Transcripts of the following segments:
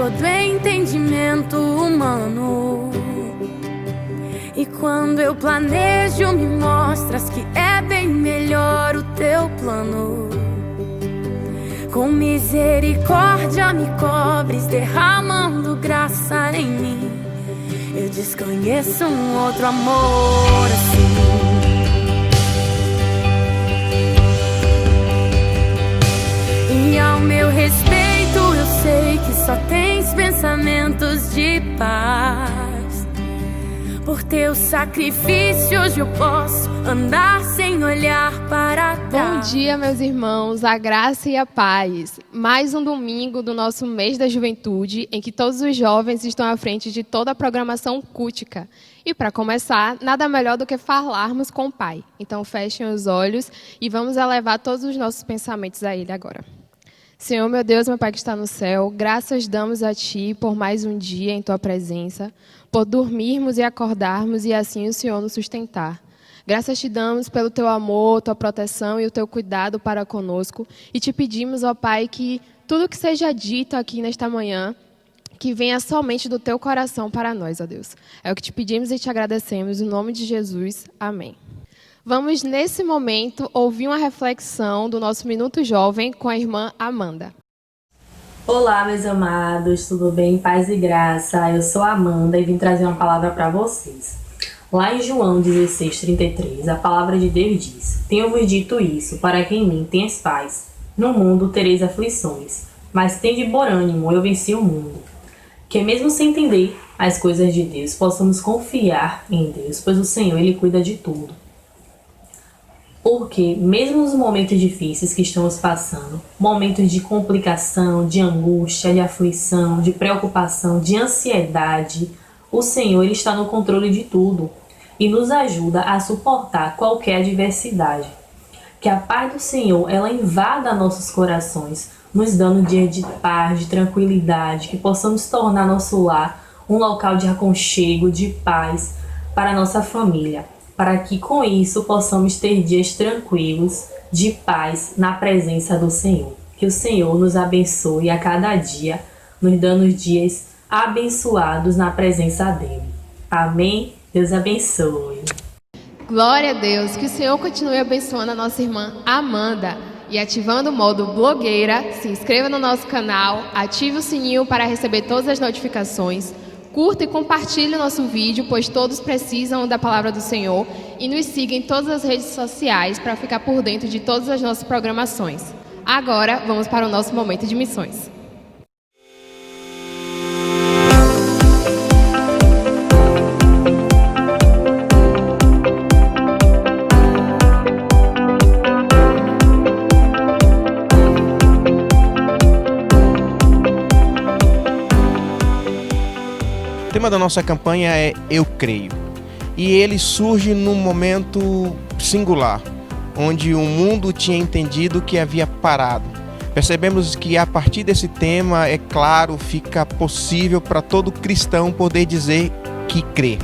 todo entendimento humano. E quando eu planejo, me mostras que é bem melhor o teu plano. Com misericórdia me cobres, derramando graça em mim. Eu desconheço um outro amor assim. E ao meu respeito eu sei que só tens pensamentos de paz. Por teu sacrifício hoje eu posso andar sem olhar para trás. Bom dia, meus irmãos, a graça e a paz. Mais um domingo do nosso mês da juventude, em que todos os jovens estão à frente de toda a programação cultica. E para começar, nada melhor do que falarmos com o Pai. Então fechem os olhos e vamos elevar todos os nossos pensamentos a Ele agora. Senhor, meu Deus, meu Pai que está no céu, graças damos a Ti por mais um dia em Tua presença, por dormirmos e acordarmos e assim o Senhor nos sustentar. Graças Te damos pelo Teu amor, Tua proteção e o Teu cuidado para conosco e Te pedimos, ó Pai, que tudo que seja dito aqui nesta manhã, que venha somente do Teu coração para nós, ó Deus. É o que Te pedimos e Te agradecemos, em nome de Jesus. Amém. Vamos, nesse momento, ouvir uma reflexão do nosso Minuto Jovem com a irmã Amanda. Olá, meus amados, tudo bem? Paz e graça. Eu sou a Amanda e vim trazer uma palavra para vocês. Lá em João 16:33, a palavra de Deus diz: Tenho-vos dito isso, para que em mim tenhas paz. No mundo tereis aflições, mas tende bom ânimo, eu venci o mundo. Que mesmo sem entender as coisas de Deus, possamos confiar em Deus, pois o Senhor, Ele cuida de tudo. Porque, mesmo nos momentos difíceis que estamos passando, momentos de complicação, de angústia, de aflição, de preocupação, de ansiedade, o Senhor Ele está no controle de tudo e nos ajuda a suportar qualquer adversidade. Que a paz do Senhor ela invada nossos corações, nos dando dias de paz, de tranquilidade, que possamos tornar nosso lar um local de aconchego, de paz para a nossa família. Para que com isso possamos ter dias tranquilos, de paz, na presença do Senhor. Que o Senhor nos abençoe a cada dia, nos dando dias abençoados na presença dEle. Amém? Deus abençoe. Glória a Deus, que o Senhor continue abençoando a nossa irmã Amanda. E ativando o modo blogueira, se inscreva no nosso canal, ative o sininho para receber todas as notificações. Curta e compartilhe o nosso vídeo, pois todos precisam da palavra do Senhor. E nos siga em todas as redes sociais para ficar por dentro de todas as nossas programações. Agora, vamos para o nosso momento de missões. O tema da nossa campanha é Eu Creio, e ele surge num momento singular, onde o mundo tinha entendido que havia parado. Percebemos que a partir desse tema, é claro, fica possível para todo cristão poder dizer que crê.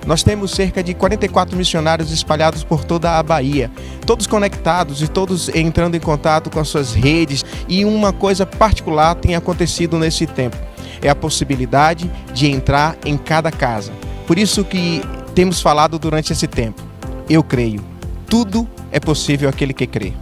Nós temos cerca de 44 missionários espalhados por toda a Bahia, todos conectados e todos entrando em contato com as suas redes, e uma coisa particular tem acontecido nesse tempo. É a possibilidade de entrar em cada casa. Por isso que temos falado durante esse tempo. Eu creio. Tudo é possível àquele que crê.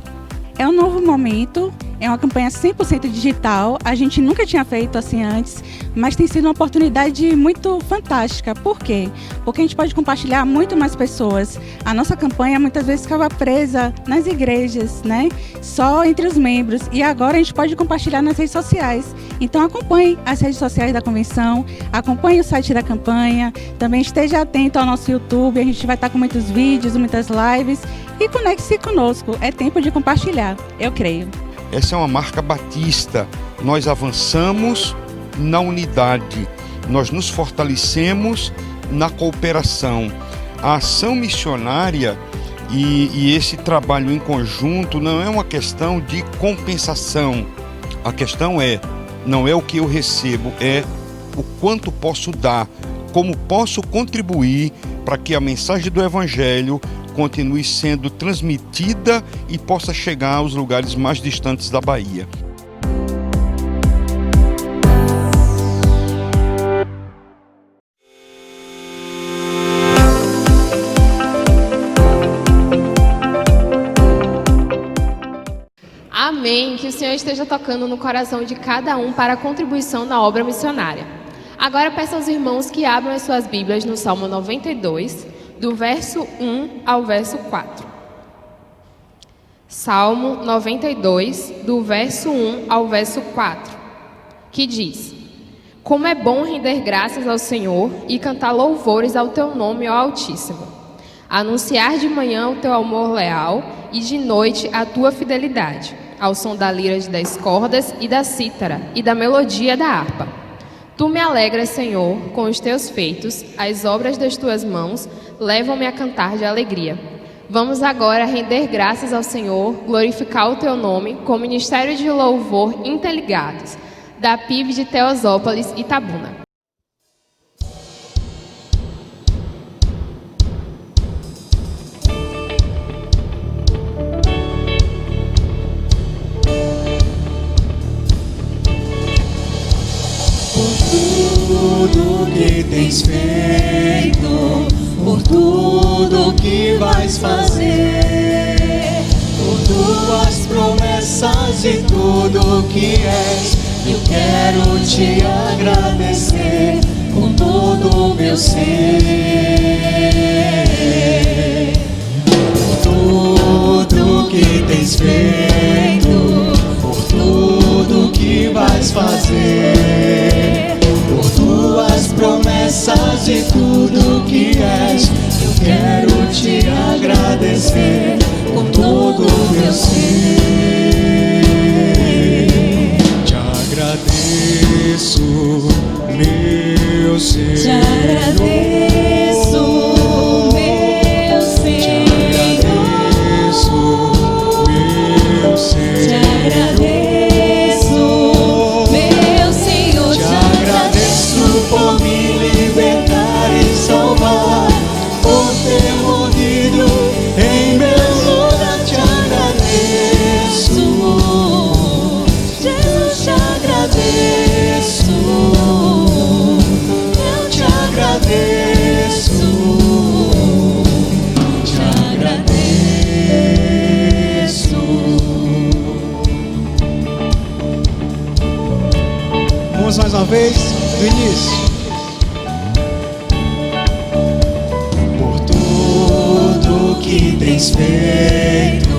É um novo momento, é uma campanha 100% digital. A gente nunca tinha feito assim antes, mas tem sido uma oportunidade muito fantástica. Por quê? Porque a gente pode compartilhar muito mais pessoas. A nossa campanha muitas vezes ficava presa nas igrejas, né? Só entre os membros. E agora a gente pode compartilhar nas redes sociais. Então acompanhe as redes sociais da convenção, acompanhe o site da campanha, também esteja atento ao nosso YouTube, a gente vai estar com muitos vídeos, muitas lives, e conecte-se conosco, é tempo de compartilhar, eu creio. Essa é uma marca batista, nós avançamos na unidade, nós nos fortalecemos na cooperação. A ação missionária e esse trabalho em conjunto não é uma questão de compensação, a questão não é o que eu recebo, é o quanto posso dar, como posso contribuir para que a mensagem do Evangelho continue sendo transmitida e possa chegar aos lugares mais distantes da Bahia. Amém. Que o Senhor esteja tocando no coração de cada um para a contribuição na obra missionária. Agora peço aos irmãos que abram as suas Bíblias no Salmo 92, do verso 1 ao verso 4. Salmo 92, do verso 1 ao verso 4, que diz: Como é bom render graças ao Senhor e cantar louvores ao teu nome, ó Altíssimo. Anunciar de manhã o teu amor leal e de noite a tua fidelidade, ao som da lira de 10 cordas e da cítara e da melodia da harpa. Tu me alegras, Senhor, com os teus feitos, as obras das tuas mãos levam-me a cantar de alegria. Vamos agora render graças ao Senhor, glorificar o teu nome com o ministério de louvor interligados, da PIB de Teosópolis, Itabuna. Tudo que tens feito, por tudo que vais fazer, por tuas promessas e tudo que és, eu quero te agradecer com todo o meu ser. Por tudo que tens feito, por tudo que vais fazer, por tuas promessas e tudo que és, eu quero te agradecer com todo o meu ser. Te agradeço, meu Senhor. Te agradeço, meu Senhor. Te agradeço, meu Senhor. Te agradeço, meu Senhor. Te agradeço por me libertar e salvar, por ter morrido em meu lugar. Te agradeço, Jesus, te agradeço, eu te agradeço, te agradeço. Vamos mais uma vez, do início. Por tudo que tens feito,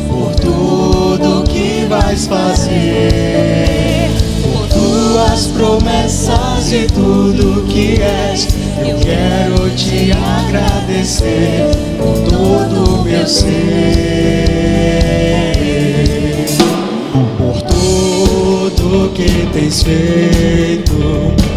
por tudo que vais fazer, por tuas promessas e tudo que és, eu quero te agradecer com todo o meu ser. Por tudo que tens feito,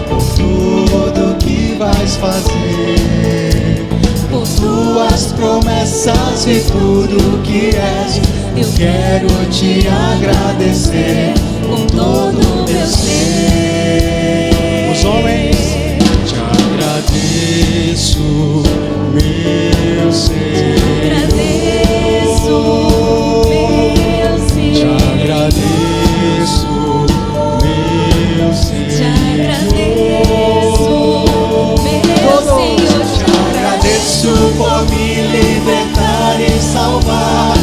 por tudo que vais fazer, por tuas promessas e tudo que és, eu quero te agradecer com todo o meu ser. Os homens. Te agradeço, meu Senhor. Te agradeço, meu Senhor. Te agradeço, meu Senhor. Te agradeço por me libertar e salvar,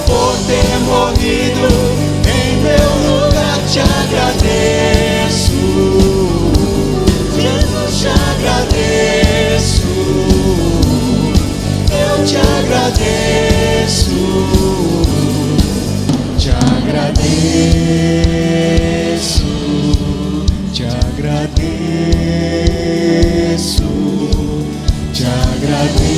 por ter morrido em meu lugar. Te agradeço, Jesus, te agradeço, eu te agradeço, te agradeço, te agradeço, te agradeço.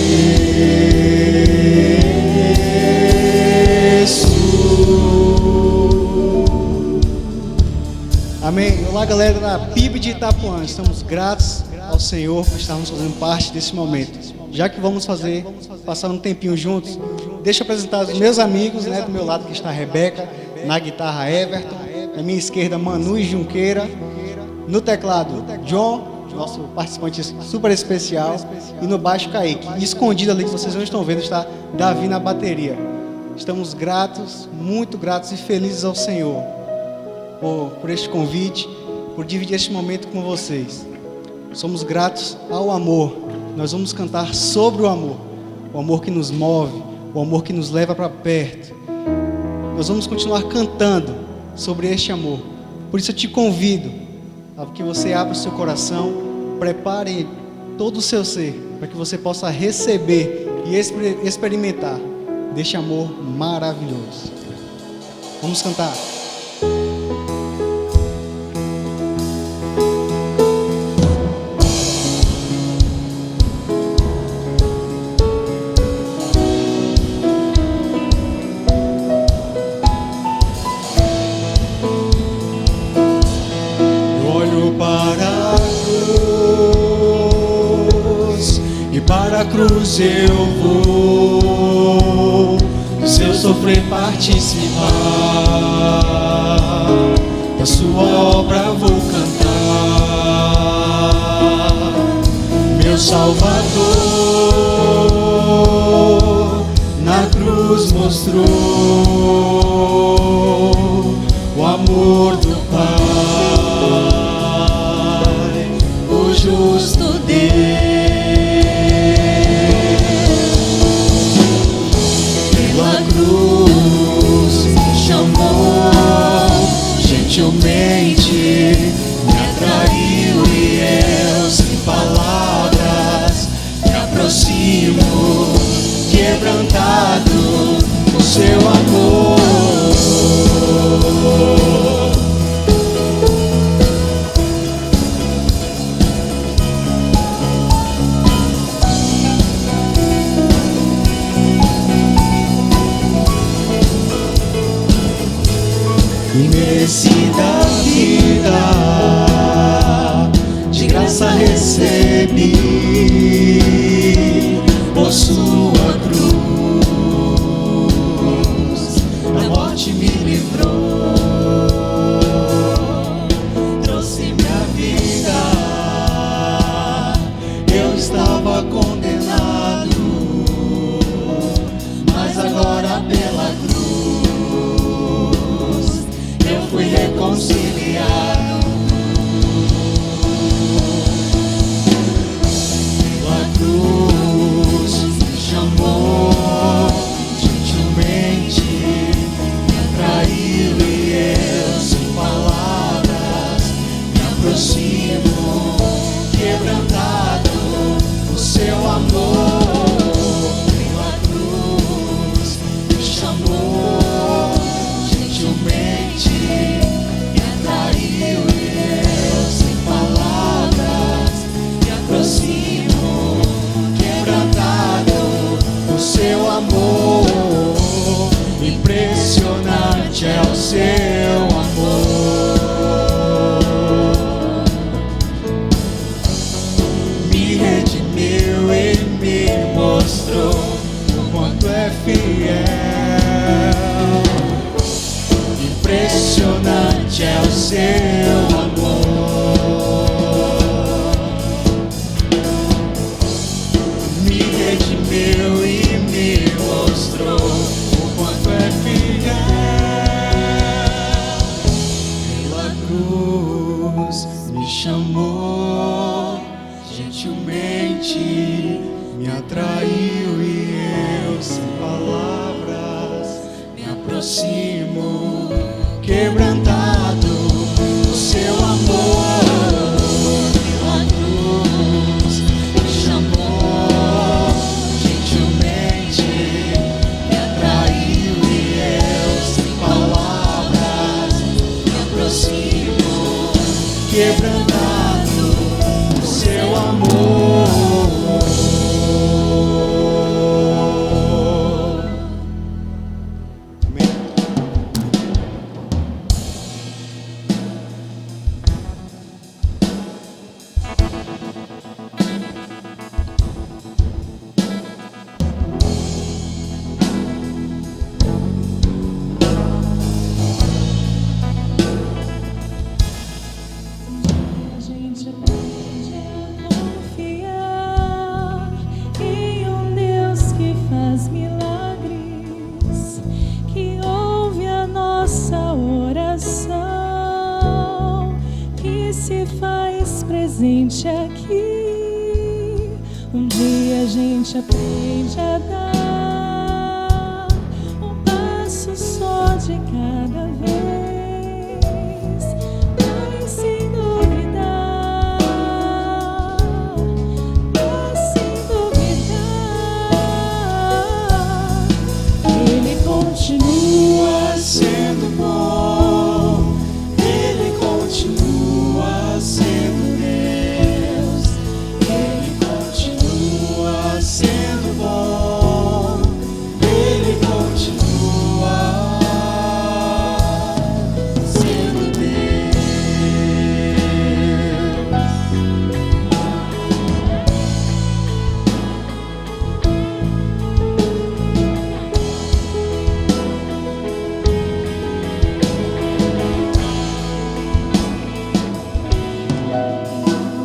Amém. Olá, galera da PIB de Itapuã. Estamos gratos ao Senhor por estarmos fazendo parte desse momento. Já que vamos passar um tempinho juntos, deixa eu apresentar os meus amigos, né? Do meu lado que está a Rebeca, na guitarra Everton, na minha esquerda Manu e Junqueira, no teclado John, nosso participante super especial, e no baixo Kaique. E escondido ali, que vocês não estão vendo, está Davi na bateria. Estamos gratos, muito gratos e felizes ao Senhor por este convite, por dividir este momento com vocês. Somos gratos ao amor. Nós vamos cantar sobre o amor que nos move, o amor que nos leva para perto. nós vamos continuar cantando sobre este amor. Por isso eu te convido a que você abra o seu coração, prepare todo o seu ser, para que você possa receber e experimentar deste amor maravilhoso. Vamos cantar. Para a cruz eu vou, do seu sofrer participar, da sua obra vou cantar. Meu Salvador na cruz mostrou o amor do Pai, o justo Deus. Gentilmente me atraiu e eu sem palavras me aproximo, quebrantado com seu amor. Imensidão da vida, de graça recebi, por sua cruz, da morte me livrou, trouxe minha vida. Eu estava condenado, mas agora pela cruz fui reconciliado. Pela cruz me chamou, gentilmente me atraiu e eu sem palavras me aproximo, quebrantado por seu amor. Pela cruz me chamou, gentilmente me atraiu e eu sem palavras me aproximo, quebrantado por seu amor. Impressionante é o seu amor, me redimiu e me mostrou o quanto é fiel. Impressionante é o seu amor, me redimiu e me mostrou o quanto é fiel. Pela cruz me chamou, gentilmente me atraiu e eu sem palavras me aproximo, quebrantado o seu amor. Pela cruz me chamou, gentilmente me atraiu e eu sem palavras me aproximo, quebrantado o seu amor. presente aqui. Um dia a gente aprende a dar um passo passo só de cada vez, mas sem duvidar, mas sem duvidar, Ele continua sendo bom, Ele continua sendo Deus, Ele continua sendo bom, Ele continua sendo Deus.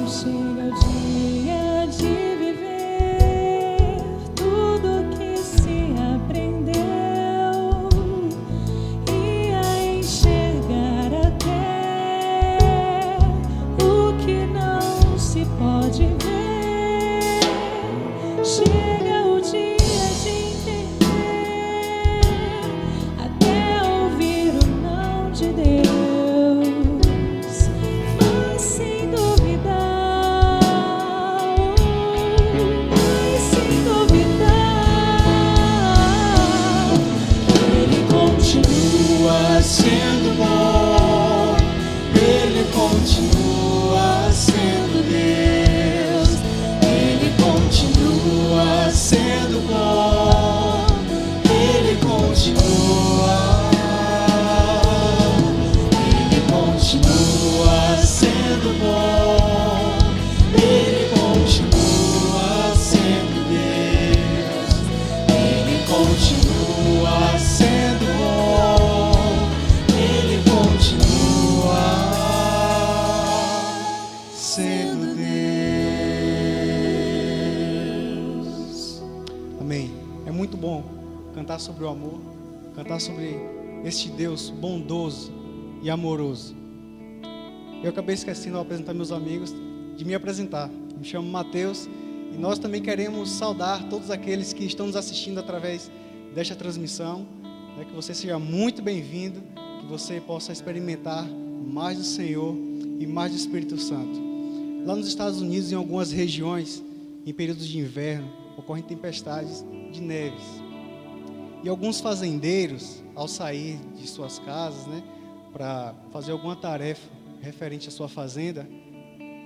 Chega o dia de viver tudo que se aprendeu e a enxergar até o que não se pode ver. Chega o dia de entender até ouvir o não de Deus, mas sem duvidar, mas sem duvidar, Ele continua sendo bom, Ele continua sendo Deus, Ele continua sendo bom, Ele continua sendo bom, Ele continua sendo Deus, Ele continua sendo bom, Ele continua sendo Deus. Amém. É muito bom cantar sobre o amor, cantar sobre este Deus bondoso e amoroso. Eu acabei esquecendo ao apresentar meus amigos de me apresentar. Me chamo Mateus e nós também queremos saudar todos aqueles que estão nos assistindo através desta transmissão. Que você seja muito bem-vindo, que você possa experimentar mais do Senhor e mais do Espírito Santo. Lá nos Estados Unidos, em algumas regiões, em períodos de inverno, ocorrem tempestades de neves. E alguns fazendeiros, ao sair de suas casas, para fazer alguma tarefa referente à sua fazenda,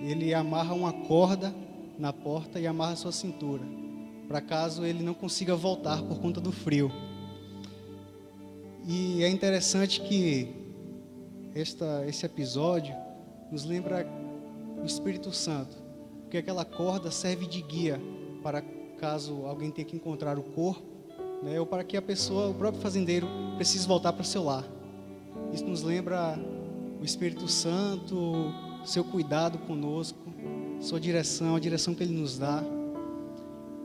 ele amarra uma corda na porta e amarra a sua cintura, para caso ele não consiga voltar por conta do frio. E é interessante que esse episódio nos lembra o Espírito Santo, porque aquela corda serve de guia para caso alguém tenha que encontrar o corpo, ou para que a pessoa, o próprio fazendeiro, precise voltar para o seu lar. Isso nos lembra o Espírito Santo, seu cuidado conosco, sua direção, a direção que Ele nos dá.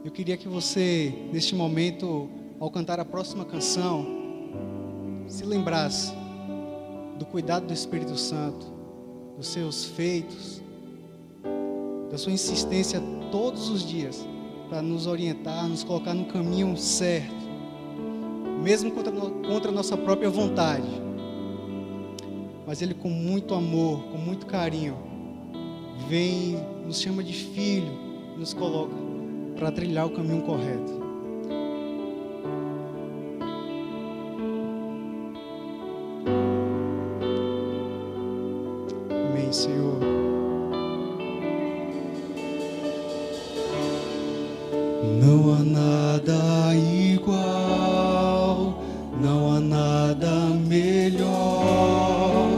Eu queria que você, neste momento, ao cantar a próxima canção, se lembrasse do cuidado do Espírito Santo, dos seus feitos, da sua insistência todos os dias para nos orientar, nos colocar no caminho certo, mesmo contra a nossa própria vontade. Mas Ele, com muito amor, com muito carinho, vem, nos chama de filho, nos coloca para trilhar o caminho correto. Amém, Senhor. Não há nada igual, não há nada melhor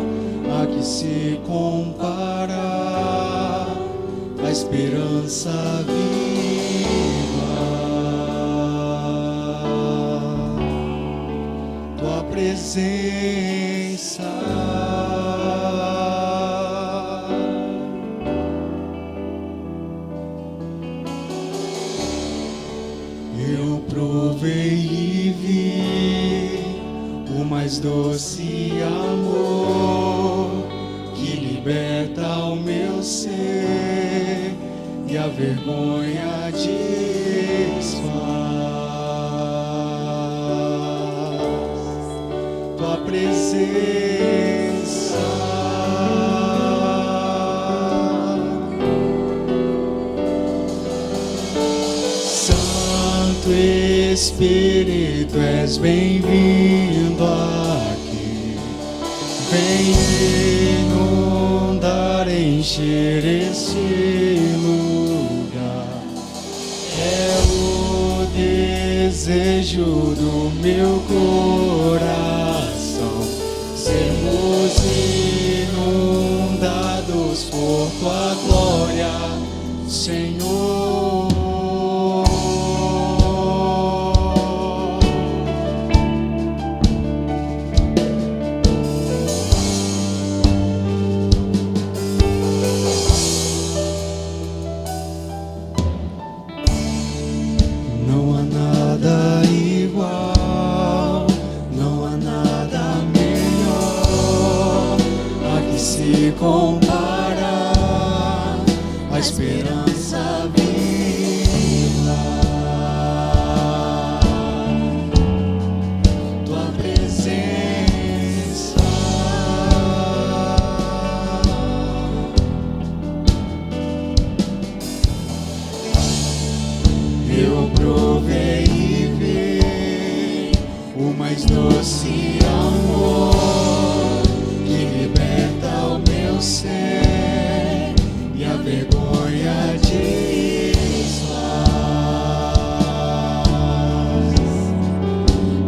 a que se comparar a esperança viva, tua presença. Eu provei e vi o mais doce amor que liberta o meu ser e a vergonha desfaz. Santo Espírito, és bem-vindo aqui. Vem inundar, encher esse lugar. É o desejo do meu coração, sermos inundados por tua glória, Senhor. Não há nada igual, não há nada melhor a que se compara a esperança viva. Tua presença, eu provei e vi o mais doce amor que liberta o meu ser e a vergonha desfaz.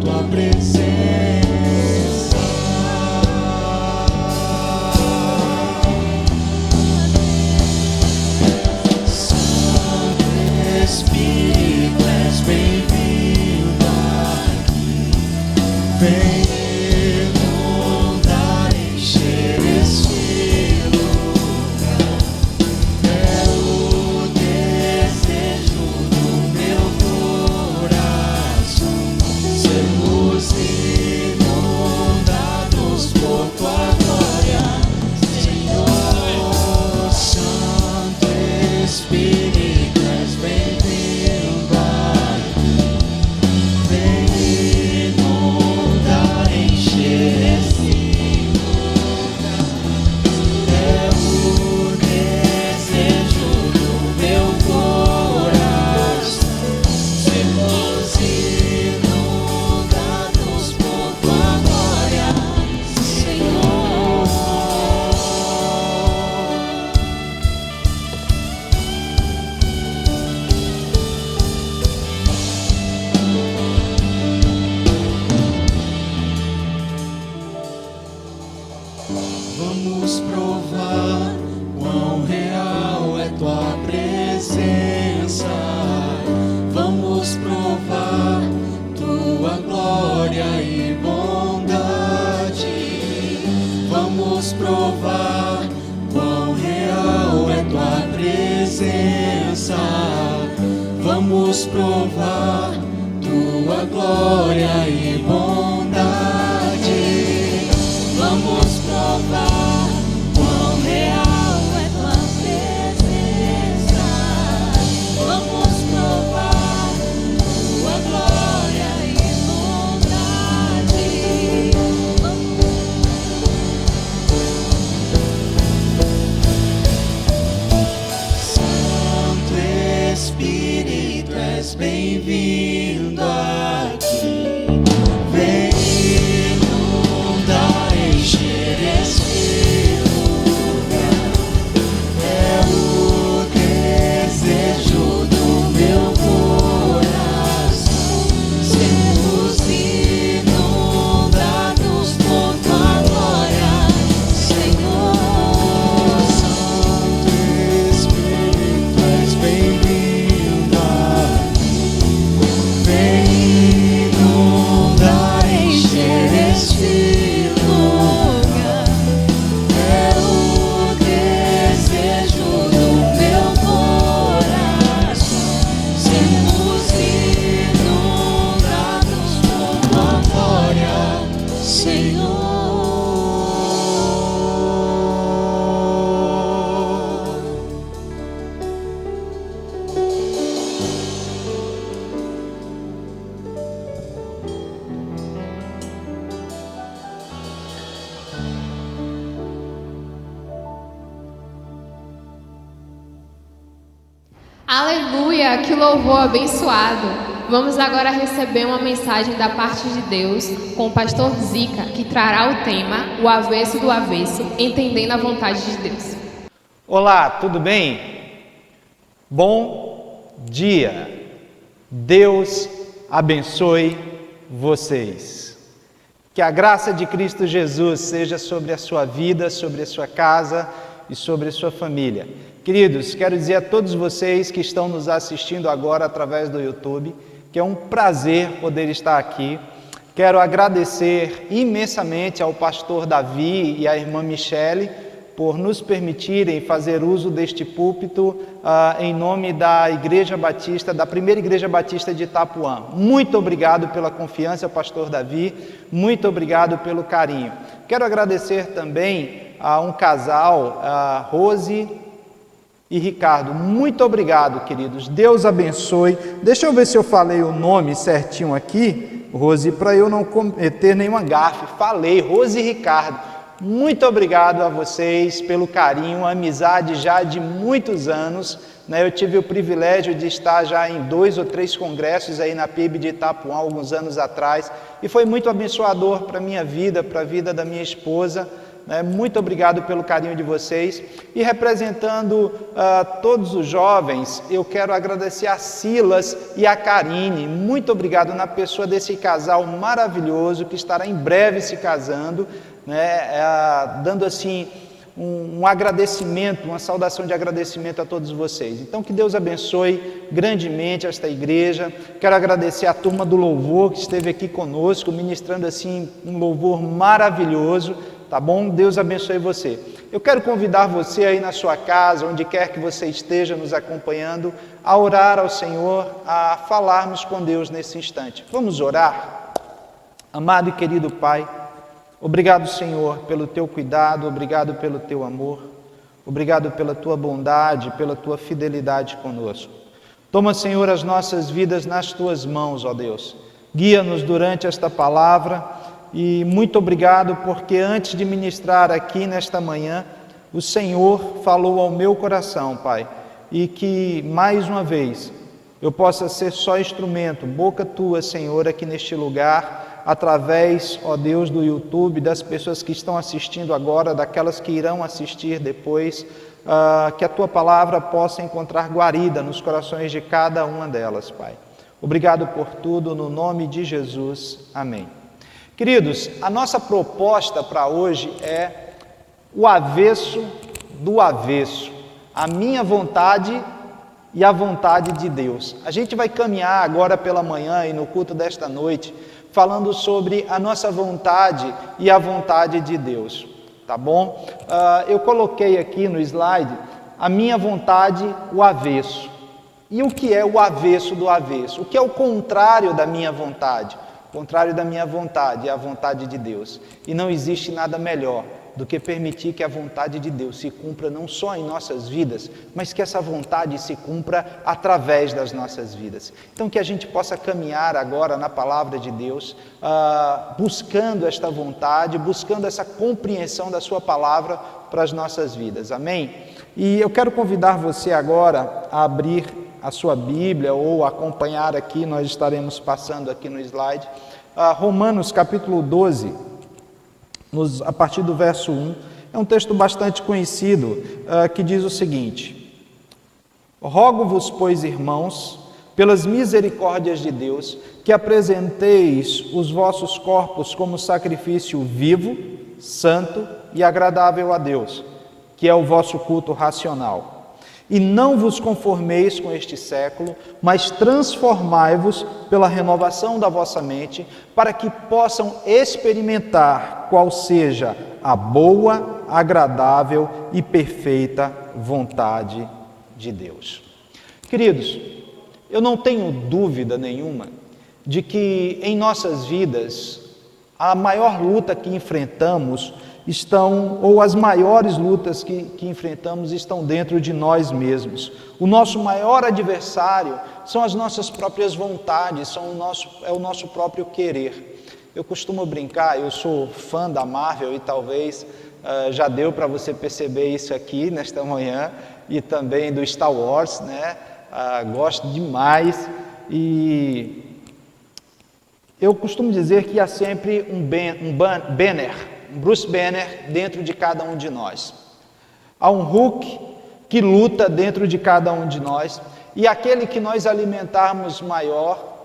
Tua presença, Santo Espírito, és bem-vindo aqui. Vem inundar, encher esse lugar. É o desejo do meu coração, sermos inundados por tua glória, Senhor. Santo Espírito, és bem-vindo aqui. Vem inundar, encher esse lugar. É o desejo do meu coração, sermos inundados por tua glória, Senhor. Vamos provar quão real é tua presença. Vamos provar tua glória e bondade. Vamos provar quão real é tua presença. Vamos provar tua glória e bondade. Vamos provar quão real é tua presença. Vamos provar tua glória e bondade. Santo Espírito, és bem-vindo aqui. Vem inundar, encher esse Aleluia, que louvor abençoado! Vamos agora receber uma mensagem da parte de Deus com o pastor Zica, que trará o tema O Avesso do Avesso, entendendo a vontade de Deus. Olá, tudo bem? Bom dia! Deus abençoe vocês. Que a graça de Cristo Jesus seja sobre a sua vida, sobre a sua casa e sobre a sua família. Queridos, quero dizer a todos vocês que estão nos assistindo agora através do YouTube, que é um prazer poder estar aqui. Quero agradecer imensamente ao pastor Davi e à irmã Michele por nos permitirem fazer uso deste púlpito em nome da Igreja Batista, da primeira Igreja Batista de Itapuã. Muito obrigado pela confiança, pastor Davi, muito obrigado pelo carinho. Quero agradecer também a um casal, a Rose e Ricardo. Muito obrigado, queridos. Deus abençoe. Deixa eu ver se eu falei o nome certinho aqui, Rose, para eu não cometer nenhuma gafe. Falei, Rose e Ricardo. Muito obrigado a vocês pelo carinho, a amizade já de muitos anos. Eu tive o privilégio de estar já em 2 ou 3 congressos aí na PIB de Itapuã, alguns anos atrás, e foi muito abençoador para a minha vida, para a vida da minha esposa. Muito obrigado pelo carinho de vocês. E representando todos os jovens, eu quero agradecer a Silas e a Karine. Muito obrigado na pessoa desse casal maravilhoso que estará em breve se casando, dando assim um agradecimento, uma saudação de agradecimento a todos vocês. Então que Deus abençoe grandemente esta igreja. Quero agradecer a turma do louvor que esteve aqui conosco, ministrando assim um louvor maravilhoso. Tá bom? Deus abençoe você. Eu quero convidar você aí na sua casa, onde quer que você esteja nos acompanhando, a orar ao Senhor, a falarmos com Deus nesse instante. Vamos orar? Amado e querido Pai, obrigado, Senhor, pelo Teu cuidado, obrigado pelo Teu amor, obrigado pela Tua bondade, pela Tua fidelidade conosco. Toma, Senhor, as nossas vidas nas Tuas mãos, ó Deus. Guia-nos durante esta palavra. E muito obrigado porque antes de ministrar aqui nesta manhã, o Senhor falou ao meu coração, Pai, e que mais uma vez eu possa ser só instrumento, boca Tua, Senhor, aqui neste lugar, através, ó Deus, do YouTube, das pessoas que estão assistindo agora, daquelas que irão assistir depois, que a Tua palavra possa encontrar guarida nos corações de cada uma delas, Pai. Obrigado por tudo, no nome de Jesus. Amém. Queridos, a nossa proposta para hoje é o avesso do avesso, a minha vontade e a vontade de Deus. A gente vai caminhar agora pela manhã e no culto desta noite, falando sobre a nossa vontade e a vontade de Deus, tá bom? Eu coloquei aqui no slide a minha vontade, o avesso. E o que é o avesso do avesso? O que é o contrário da minha vontade? O contrário da minha vontade é a vontade de Deus. E não existe nada melhor do que permitir que a vontade de Deus se cumpra não só em nossas vidas, mas que essa vontade se cumpra através das nossas vidas. Então que a gente possa caminhar agora na palavra de Deus, buscando esta vontade, buscando essa compreensão da sua palavra para as nossas vidas. Amém? E eu quero convidar você agora a abrir a sua Bíblia ou acompanhar aqui, nós estaremos passando aqui no slide, Romanos capítulo 12, a partir do verso 1, é um texto bastante conhecido, que diz o seguinte: Rogo-vos, pois, irmãos, pelas misericórdias de Deus, que apresenteis os vossos corpos como sacrifício vivo, santo e agradável a Deus, que é o vosso culto racional. E não vos conformeis com este século, mas transformai-vos pela renovação da vossa mente, para que possam experimentar qual seja a boa, agradável e perfeita vontade de Deus. Queridos, eu não tenho dúvida nenhuma de que em nossas vidas a maior luta que enfrentamos ou as maiores lutas que enfrentamos estão dentro de nós mesmos. O nosso maior adversário são as nossas próprias vontades, é o nosso próprio querer. Eu costumo brincar, eu sou fã da Marvel e talvez já deu para você perceber isso aqui nesta manhã, e também do Star Wars, né? Gosto demais e eu costumo dizer que há sempre um Bruce Banner dentro de cada um de nós. Há um Hulk que luta dentro de cada um de nós e aquele que nós alimentarmos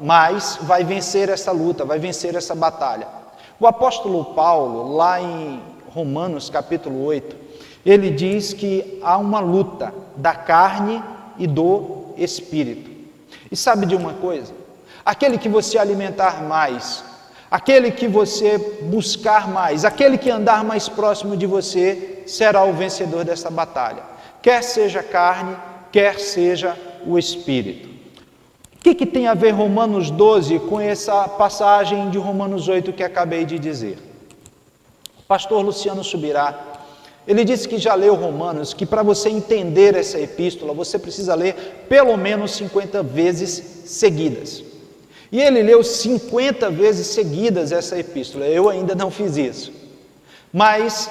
mais vai vencer essa luta, vai vencer essa batalha. O apóstolo Paulo, lá em Romanos capítulo 8, ele diz que há uma luta da carne e do espírito. E sabe de uma coisa? Aquele que você alimentar mais, aquele que você buscar mais, aquele que andar mais próximo de você, será o vencedor dessa batalha. Quer seja carne, quer seja o espírito. O que tem a ver Romanos 12 com essa passagem de Romanos 8 que acabei de dizer? O pastor Luciano Subirá, ele disse que já leu Romanos, que para você entender essa epístola, você precisa ler pelo menos 50 vezes seguidas. E ele leu 50 vezes seguidas essa epístola. Eu ainda não fiz isso. Mas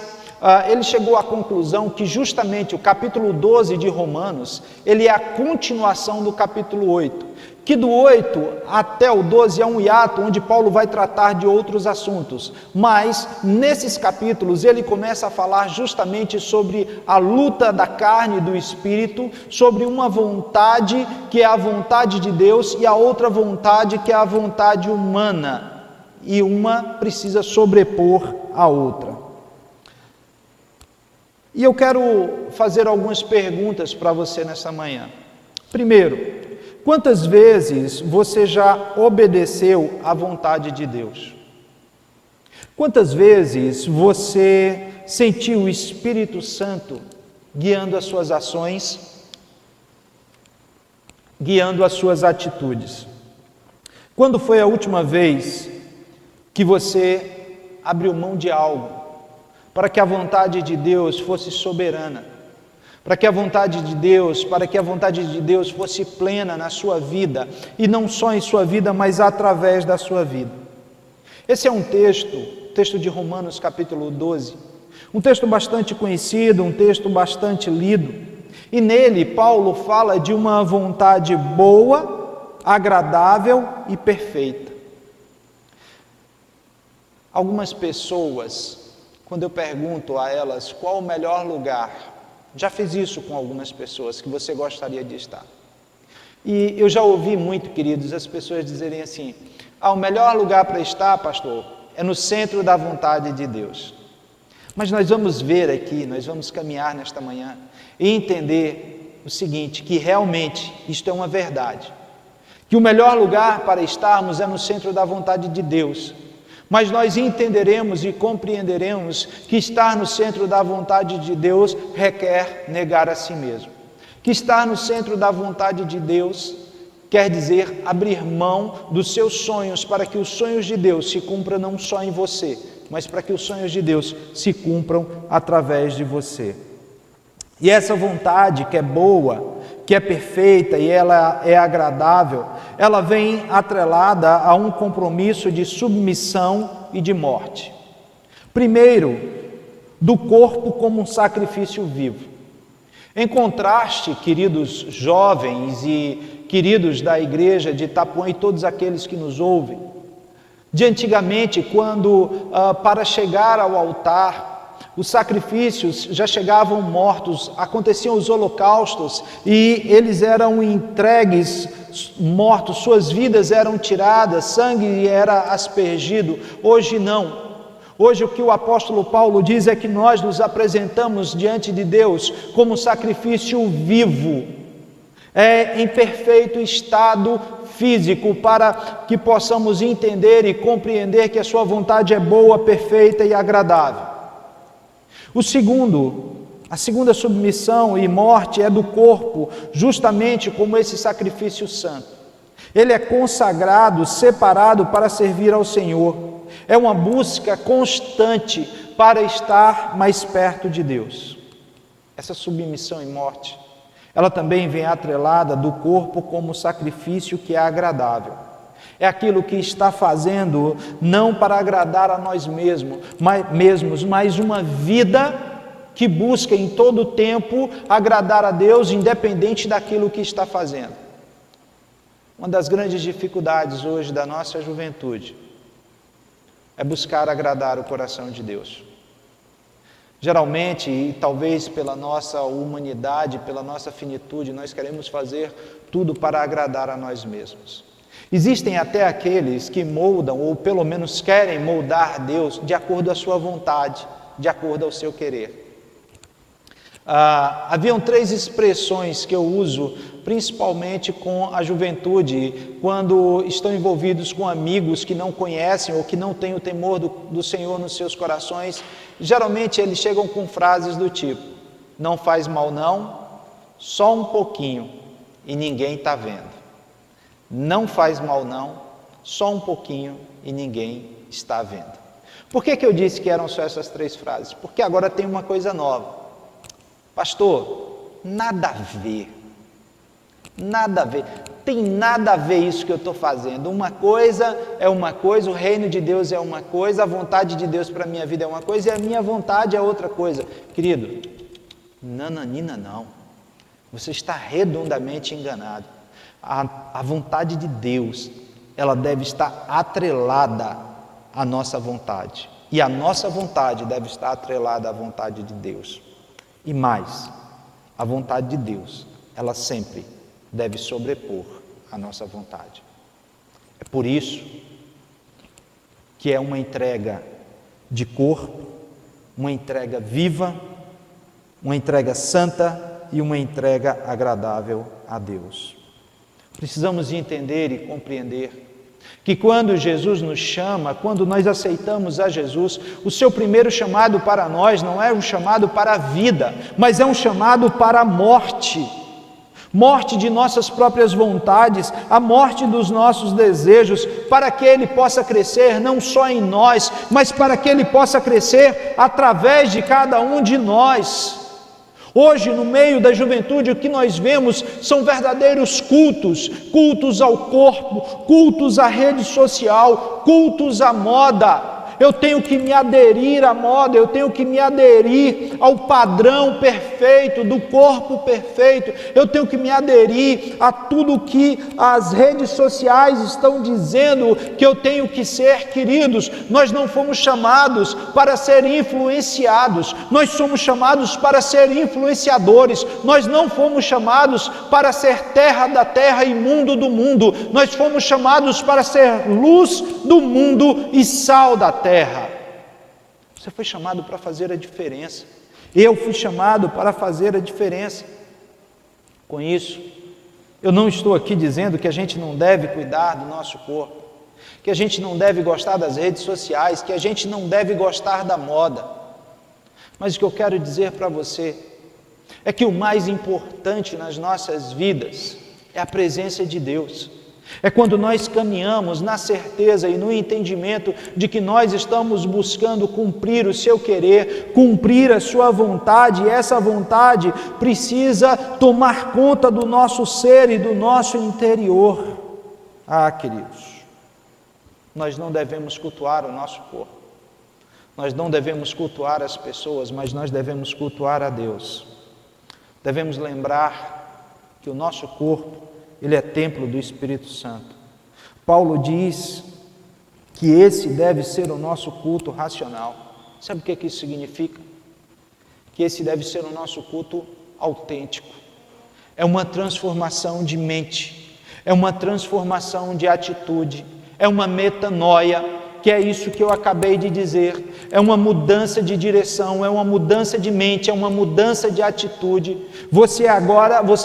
ele chegou à conclusão que justamente o capítulo 12 de Romanos, ele é a continuação do capítulo 8. Que do 8 até o 12 é um hiato onde Paulo vai tratar de outros assuntos. Mas nesses capítulos ele começa a falar justamente sobre a luta da carne e do espírito, sobre uma vontade que é a vontade de Deus e a outra vontade que é a vontade humana. E uma precisa sobrepor a outra. E eu quero fazer algumas perguntas para você nessa manhã. Primeiro, quantas vezes você já obedeceu à vontade de Deus? Quantas vezes você sentiu o Espírito Santo guiando as suas ações, guiando as suas atitudes? Quando foi a última vez que você abriu mão de algo para que a vontade de Deus fosse soberana? Para que a vontade de Deus fosse plena na sua vida, e não só em sua vida, mas através da sua vida. Esse é um texto de Romanos capítulo 12, um texto bastante conhecido, um texto bastante lido, e nele Paulo fala de uma vontade boa, agradável e perfeita. Algumas pessoas, quando eu pergunto a elas qual o melhor lugar, já fiz isso com algumas pessoas que você gostaria de estar. E eu já ouvi muito, queridos, as pessoas dizerem assim: o melhor lugar para estar, pastor, é no centro da vontade de Deus. Mas nós vamos ver aqui, nós vamos caminhar nesta manhã e entender o seguinte, que realmente isto é uma verdade. Que o melhor lugar para estarmos é no centro da vontade de Deus. Mas nós entenderemos e compreenderemos que estar no centro da vontade de Deus requer negar a si mesmo. Que estar no centro da vontade de Deus quer dizer abrir mão dos seus sonhos para que os sonhos de Deus se cumpram não só em você, mas para que os sonhos de Deus se cumpram através de você. E essa vontade que é boa, que é perfeita e ela é agradável, ela vem atrelada a um compromisso de submissão e de morte. Primeiro, do corpo como um sacrifício vivo. Em contraste, queridos jovens e queridos da igreja de Itapuã e todos aqueles que nos ouvem, de antigamente, quando para chegar ao altar, os sacrifícios já chegavam mortos, aconteciam os holocaustos e eles eram entregues mortos, suas vidas eram tiradas, sangue era aspergido. Hoje não. Hoje o que o apóstolo Paulo diz é que nós nos apresentamos diante de Deus como sacrifício vivo, em perfeito estado físico, para que possamos entender e compreender que a sua vontade é boa, perfeita e agradável. A segunda submissão e morte é do corpo, justamente como esse sacrifício santo. Ele é consagrado, separado para servir ao Senhor. É uma busca constante para estar mais perto de Deus. Essa submissão e morte, ela também vem atrelada do corpo como sacrifício que é agradável. É aquilo que está fazendo não para agradar a nós mesmos, mas uma vida que busca em todo o tempo agradar a Deus, independente daquilo que está fazendo. Uma das grandes dificuldades hoje da nossa juventude é buscar agradar o coração de Deus. Geralmente, e talvez pela nossa humanidade, pela nossa finitude, nós queremos fazer tudo para agradar a nós mesmos. Existem até aqueles que moldam, ou pelo menos querem moldar Deus de acordo à sua vontade, de acordo ao seu querer. Haviam 3 expressões que eu uso, principalmente com a juventude, quando estão envolvidos com amigos que não conhecem ou que não têm o temor do Senhor nos seus corações. Geralmente eles chegam com frases do tipo: não faz mal não, só um pouquinho e ninguém está vendo. Não faz mal não, só um pouquinho e ninguém está vendo. Por que eu disse que eram só essas 3 frases? Porque agora tem uma coisa nova. Pastor, nada a ver, tem nada a ver isso que eu estou fazendo. Uma coisa é uma coisa, o reino de Deus é uma coisa, a vontade de Deus para a minha vida é uma coisa e a minha vontade é outra coisa. Querido, nananina não, você está redondamente enganado. A vontade de Deus, ela deve estar atrelada à nossa vontade, e a nossa vontade deve estar atrelada à vontade de Deus. E mais, a vontade de Deus, ela sempre deve sobrepor a nossa vontade. É por isso que é uma entrega de corpo, uma entrega viva, uma entrega santa e uma entrega agradável a Deus. Precisamos entender e compreender que quando Jesus nos chama, quando nós aceitamos a Jesus, o seu primeiro chamado para nós não é um chamado para a vida, mas é um chamado para a morte. Morte de nossas próprias vontades, a morte dos nossos desejos, para que Ele possa crescer não só em nós, mas para que Ele possa crescer através de cada um de nós. Hoje, no meio da juventude, o que nós vemos são verdadeiros cultos ao corpo, cultos à rede social, cultos à moda. Eu tenho que me aderir à moda, eu tenho que me aderir ao padrão perfeito, do corpo perfeito, eu tenho que me aderir a tudo que as redes sociais estão dizendo que eu tenho que ser. Queridos, nós não fomos chamados para ser influenciados, nós somos chamados para ser influenciadores, nós não fomos chamados para ser terra da terra e mundo do mundo, nós fomos chamados para ser luz do mundo e sal da terra. Você foi chamado para fazer a diferença. Eu fui chamado para fazer a diferença. Com isso, eu não estou aqui dizendo que a gente não deve cuidar do nosso corpo, que a gente não deve gostar das redes sociais, que a gente não deve gostar da moda. Mas o que eu quero dizer para você é que o mais importante nas nossas vidas é a presença de Deus. É quando nós caminhamos na certeza e no entendimento de que nós estamos buscando cumprir o seu querer, cumprir a sua vontade, e essa vontade precisa tomar conta do nosso ser e do nosso interior. Queridos, nós não devemos cultuar o nosso corpo, nós não devemos cultuar as pessoas, mas nós devemos cultuar a Deus. Devemos lembrar que o nosso corpo, ele é templo do Espírito Santo. Paulo diz que esse deve ser o nosso culto racional. Sabe o que isso significa? Que esse deve ser o nosso culto autêntico. É uma transformação de mente, é uma transformação de atitude, é uma metanoia, que é isso que eu acabei de dizer, é uma mudança de direção, é uma mudança de mente, é uma mudança de atitude. Você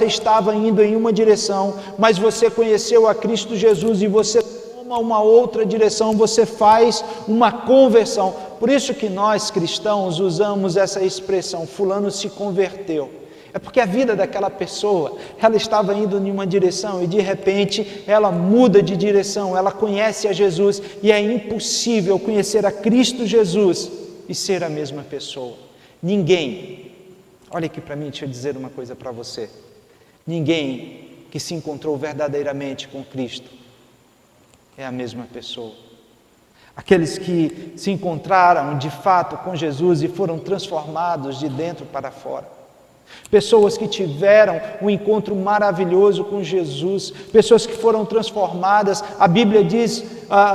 estava indo em uma direção, mas você conheceu a Cristo Jesus e você toma uma outra direção, você faz uma conversão. Por isso que nós cristãos usamos essa expressão, fulano se converteu. É porque a vida daquela pessoa, ela estava indo em uma direção e de repente ela muda de direção, ela conhece a Jesus e é impossível conhecer a Cristo Jesus e ser a mesma pessoa. Ninguém, olha aqui para mim, deixa eu dizer uma coisa para você, ninguém que se encontrou verdadeiramente com Cristo é a mesma pessoa. Aqueles que se encontraram de fato com Jesus e foram transformados de dentro para fora. Pessoas que tiveram um encontro maravilhoso com Jesus, pessoas que foram transformadas. A Bíblia diz,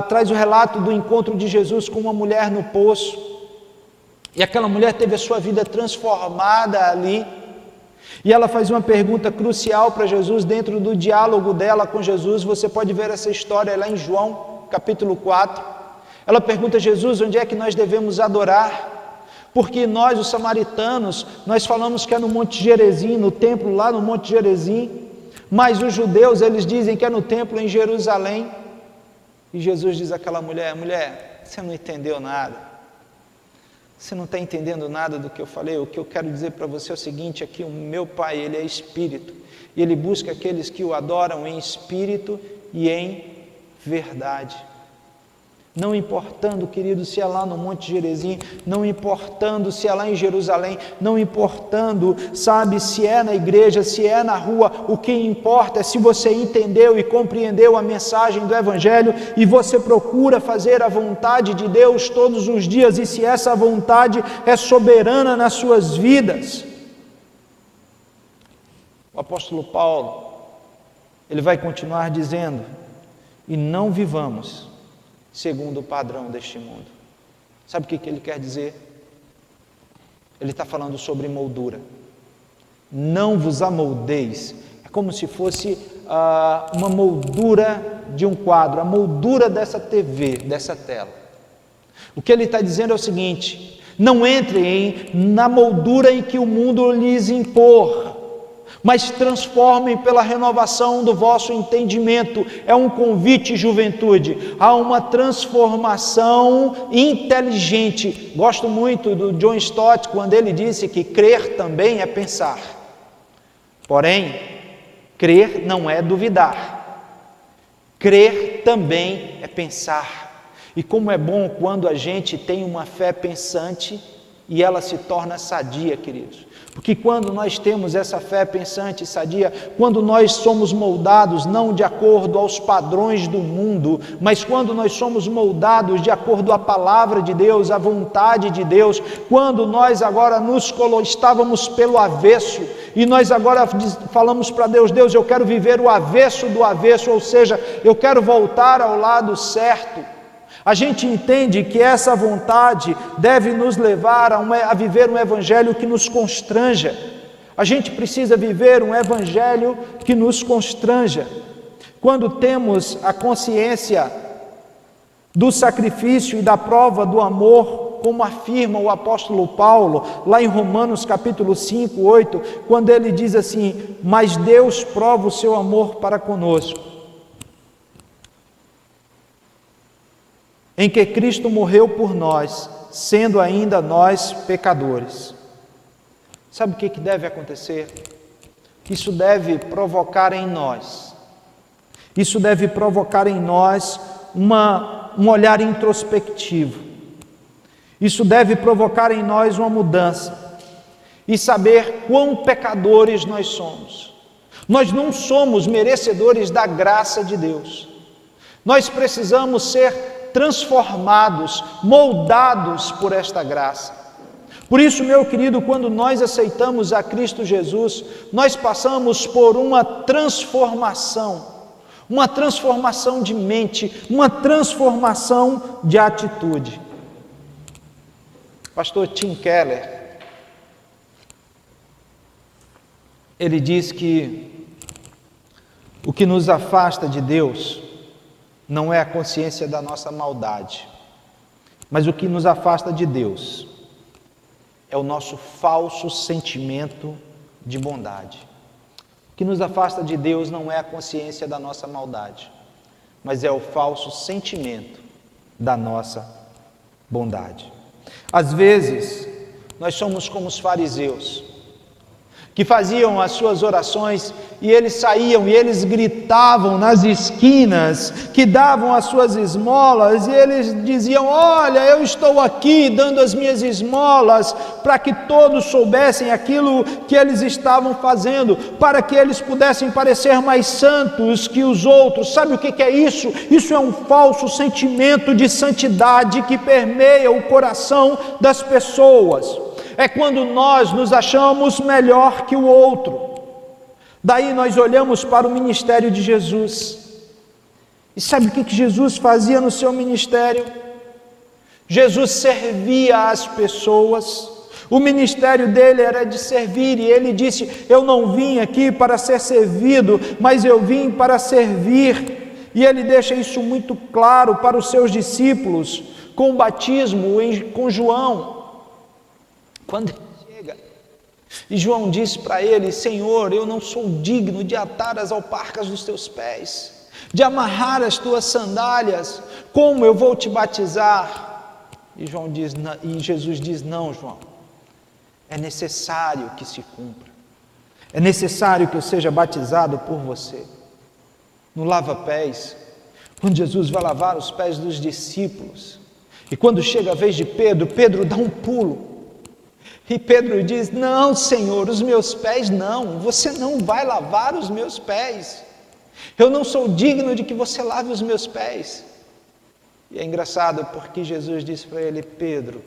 traz o relato do encontro de Jesus com uma mulher no poço, e aquela mulher teve a sua vida transformada ali, e ela faz uma pergunta crucial para Jesus, dentro do diálogo dela com Jesus. Você pode ver essa história lá em João, capítulo 4, ela pergunta a Jesus onde é que nós devemos adorar, porque nós, os samaritanos, nós falamos que é no Monte Gerizim, no templo lá no Monte Gerizim, mas os judeus, eles dizem que é no templo em Jerusalém. E Jesus diz àquela mulher: mulher, você não entendeu nada, você não está entendendo nada do que eu falei. O que eu quero dizer para você é o seguinte, é que o meu Pai, Ele é Espírito, e Ele busca aqueles que o adoram em Espírito e em verdade. Não importando, querido, se é lá no Monte Gerizim, não importando se é lá em Jerusalém, não importando, sabe, se é na igreja, se é na rua, o que importa é se você entendeu e compreendeu a mensagem do Evangelho e você procura fazer a vontade de Deus todos os dias, e se essa vontade é soberana nas suas vidas. O apóstolo Paulo, ele vai continuar dizendo: e não vivamos segundo o padrão deste mundo. Sabe o que ele quer dizer? Ele está falando sobre moldura. Não vos amoldeis. É como se fosse uma moldura de um quadro, a moldura dessa TV, dessa tela. O que ele está dizendo é o seguinte: não entrem na moldura em que o mundo lhes impor, mas transformem pela renovação do vosso entendimento. É um convite, juventude, a uma transformação inteligente. Gosto muito do John Stott, quando ele disse que crer também é pensar. Porém, crer não é duvidar. Crer também é pensar. E como é bom quando a gente tem uma fé pensante e ela se torna sadia, queridos. Porque quando nós temos essa fé pensante e sadia, quando nós somos moldados não de acordo aos padrões do mundo, mas quando nós somos moldados de acordo à palavra de Deus, à vontade de Deus, quando nós agora estávamos pelo avesso, e nós agora falamos para Deus: Deus, eu quero viver o avesso do avesso, ou seja, eu quero voltar ao lado certo. A gente entende que essa vontade deve nos levar a viver um evangelho que nos constranja. A gente precisa viver um evangelho que nos constranja. Quando temos a consciência do sacrifício e da prova do amor, como afirma o apóstolo Paulo, lá em Romanos capítulo 5, 8, quando ele diz assim: mas Deus prova o seu amor para conosco, em que Cristo morreu por nós, sendo ainda nós pecadores. Sabe o que deve acontecer? Isso deve provocar em nós um olhar introspectivo. Isso deve provocar em nós uma mudança e saber quão pecadores nós somos. Nós não somos merecedores da graça de Deus. Nós precisamos ser transformados, moldados por esta graça. Por isso, meu querido, quando nós aceitamos a Cristo Jesus, nós passamos por uma transformação de mente, uma transformação de atitude. Pastor Tim Keller, ele diz que o que nos afasta de Deus não é a consciência da nossa maldade, mas o que nos afasta de Deus é o nosso falso sentimento de bondade. O que nos afasta de Deus não é a consciência da nossa maldade, mas é o falso sentimento da nossa bondade. Às vezes, nós somos como os fariseus, que faziam as suas orações e eles saíam e eles gritavam nas esquinas, que davam as suas esmolas, e eles diziam: olha, eu estou aqui dando as minhas esmolas, para que todos soubessem aquilo que eles estavam fazendo, para que eles pudessem parecer mais santos que os outros. Sabe o que é isso? Isso é um falso sentimento de santidade que permeia o coração das pessoas. é quando nós nos achamos melhor que o outro. Daí nós olhamos para o ministério de Jesus. E sabe o que Jesus fazia no seu ministério? Jesus servia as pessoas. O ministério dele era de servir, e ele disse: eu não vim aqui para ser servido, mas eu vim para servir. E ele deixa isso muito claro para os seus discípulos, com o batismo com João. Quando ele chega, e João disse para ele: Senhor, eu não sou digno de atar as alparcas dos teus pés, de amarrar as tuas sandálias, como eu vou te batizar? E Jesus diz: não, João, é necessário que se cumpra, é necessário que eu seja batizado por você. No lava-pés, quando Jesus vai lavar os pés dos discípulos, e quando chega a vez de Pedro, Pedro dá um pulo, e Pedro diz: não, Senhor, os meus pés não, você não vai lavar os meus pés, eu não sou digno de que você lave os meus pés. E é engraçado porque Jesus disse para ele: Pedro,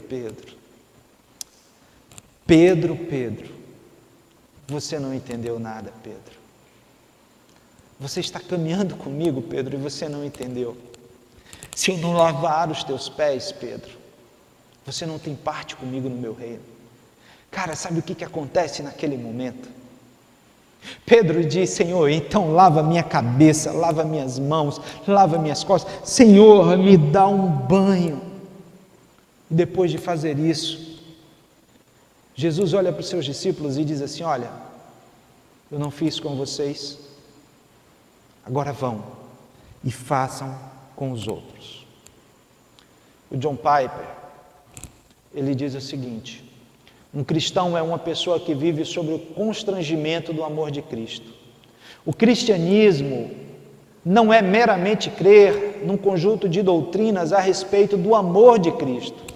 você não entendeu nada, Pedro. Você está caminhando comigo, Pedro, e você não entendeu. Se eu não lavar os teus pés, Pedro, você não tem parte comigo no meu reino. Cara, sabe o que acontece naquele momento? Pedro diz: Senhor, então lava minha cabeça, lava minhas mãos, lava minhas costas. Senhor, me dá um banho. E depois de fazer isso, Jesus olha para os seus discípulos e diz assim: olha, eu não fiz com vocês, agora vão e façam com os outros. O John Piper, ele diz o seguinte: um cristão é uma pessoa que vive sob o constrangimento do amor de Cristo. O cristianismo não é meramente crer num conjunto de doutrinas a respeito do amor de Cristo.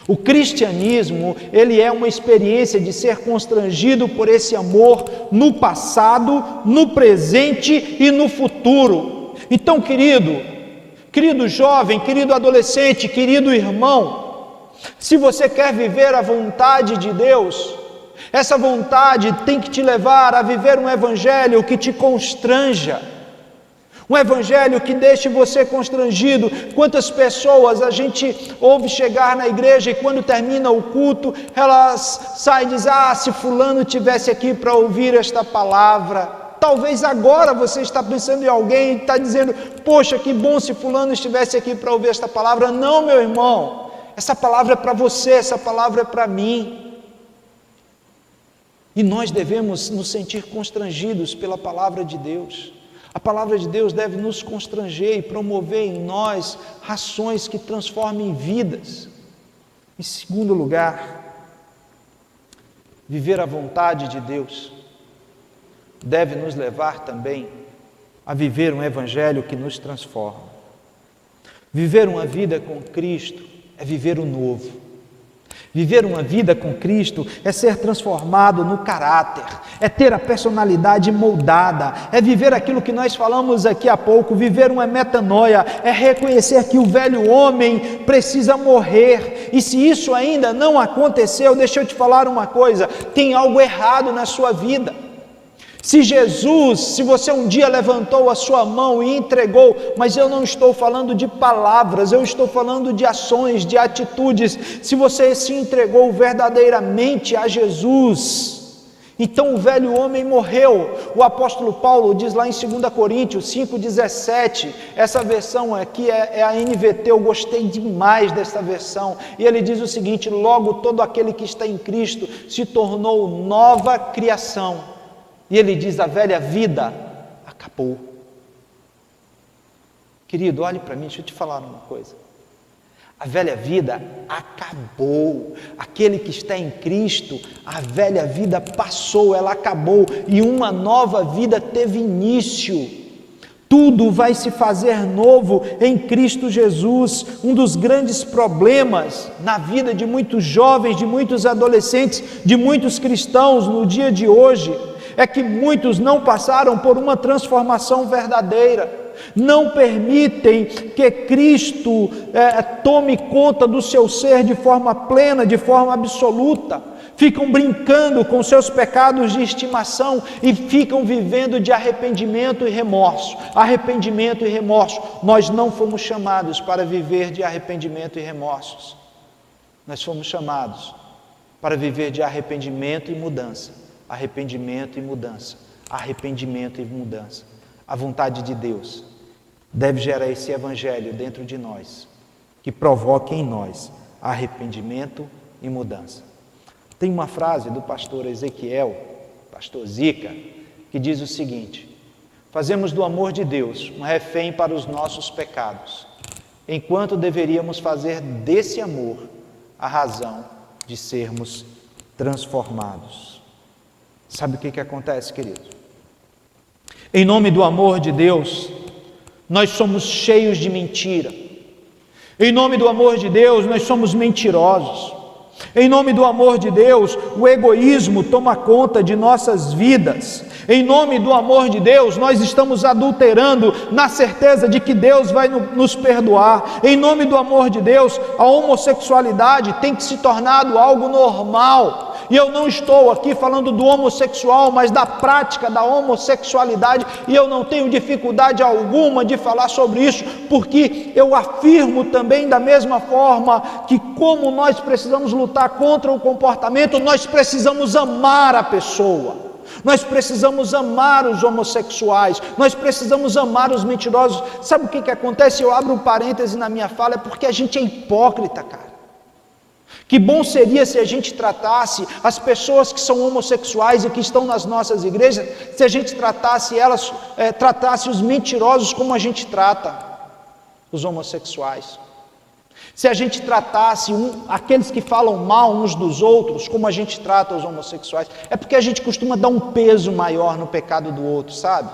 O cristianismo, ele é uma experiência de ser constrangido por esse amor no passado, no presente e no futuro. Então, querido jovem, querido adolescente, querido irmão, se você quer viver a vontade de Deus, essa vontade tem que te levar a viver um evangelho que te constranja, um evangelho que deixe você constrangido. Quantas pessoas a gente ouve chegar na igreja e quando termina o culto, elas saem e dizem: se fulano estivesse aqui para ouvir esta palavra. Talvez agora você está pensando em alguém e está dizendo: poxa, que bom se fulano estivesse aqui para ouvir esta palavra. Não, meu irmão, essa palavra é para você, essa palavra é para mim. E nós devemos nos sentir constrangidos pela palavra de Deus. A palavra de Deus deve nos constranger e promover em nós ações que transformem vidas. Em segundo lugar, viver a vontade de Deus deve nos levar também a viver um evangelho que nos transforma. Viver uma vida com Cristo é viver o novo. Viver uma vida com Cristo é ser transformado no caráter, é ter a personalidade moldada, é viver aquilo que nós falamos aqui há pouco. Viver uma metanoia é reconhecer que o velho homem precisa morrer, e se isso ainda não aconteceu, deixa eu te falar uma coisa: tem algo errado na sua vida. Se você um dia levantou a sua mão e entregou, mas eu não estou falando de palavras, eu estou falando de ações, de atitudes. Se você se entregou verdadeiramente a Jesus, então o velho homem morreu. O apóstolo Paulo diz lá em 2 Coríntios 5,17, essa versão aqui é a NVT, eu gostei demais dessa versão, e ele diz o seguinte: logo todo aquele que está em Cristo se tornou nova criação. E ele diz: a velha vida acabou. Querido, olhe para mim, deixa eu te falar uma coisa. A velha vida acabou. Aquele que está em Cristo, a velha vida passou, ela acabou, e uma nova vida teve início. Tudo vai se fazer novo em Cristo Jesus. Um dos grandes problemas na vida de muitos jovens, de muitos adolescentes, de muitos cristãos no dia de hoje, é que muitos não passaram por uma transformação verdadeira. não permitem que Cristo tome conta do seu ser de forma plena, de forma absoluta. Ficam brincando com seus pecados de estimação e ficam vivendo de arrependimento e remorso. Arrependimento e remorso. Nós não fomos chamados para viver de arrependimento e remorsos. Nós fomos chamados para viver de arrependimento e mudança. Arrependimento e mudança. Arrependimento e mudança. A vontade de Deus deve gerar esse evangelho dentro de nós, que provoque em nós arrependimento e mudança. Tem uma frase do pastor Ezequiel, pastor Zica, que diz o seguinte: fazemos do amor de Deus um refém para os nossos pecados, enquanto deveríamos fazer desse amor a razão de sermos transformados. Sabe o que acontece, querido? Em nome do amor de Deus, nós somos cheios de mentira. Em nome do amor de Deus, nós somos mentirosos. Em nome do amor de Deus, o egoísmo toma conta de nossas vidas. Em nome do amor de Deus, nós estamos adulterando na certeza de que Deus vai nos perdoar. Em nome do amor de Deus, a homossexualidade tem que se tornado algo normal. E eu não estou aqui falando do homossexual, mas da prática da homossexualidade, e eu não tenho dificuldade alguma de falar sobre isso, porque eu afirmo também da mesma forma que, como nós precisamos lutar contra o comportamento, nós precisamos amar a pessoa. Nós precisamos amar os homossexuais, nós precisamos amar os mentirosos. Sabe o que acontece? Eu abro um parêntese na minha fala, é porque a gente é hipócrita, cara. Que bom seria se a gente tratasse as pessoas que são homossexuais e que estão nas nossas igrejas, se a gente tratasse elas, tratasse os mentirosos como a gente trata os homossexuais. Se a gente tratasse aqueles que falam mal uns dos outros como a gente trata os homossexuais. É porque a gente costuma dar um peso maior no pecado do outro, sabe?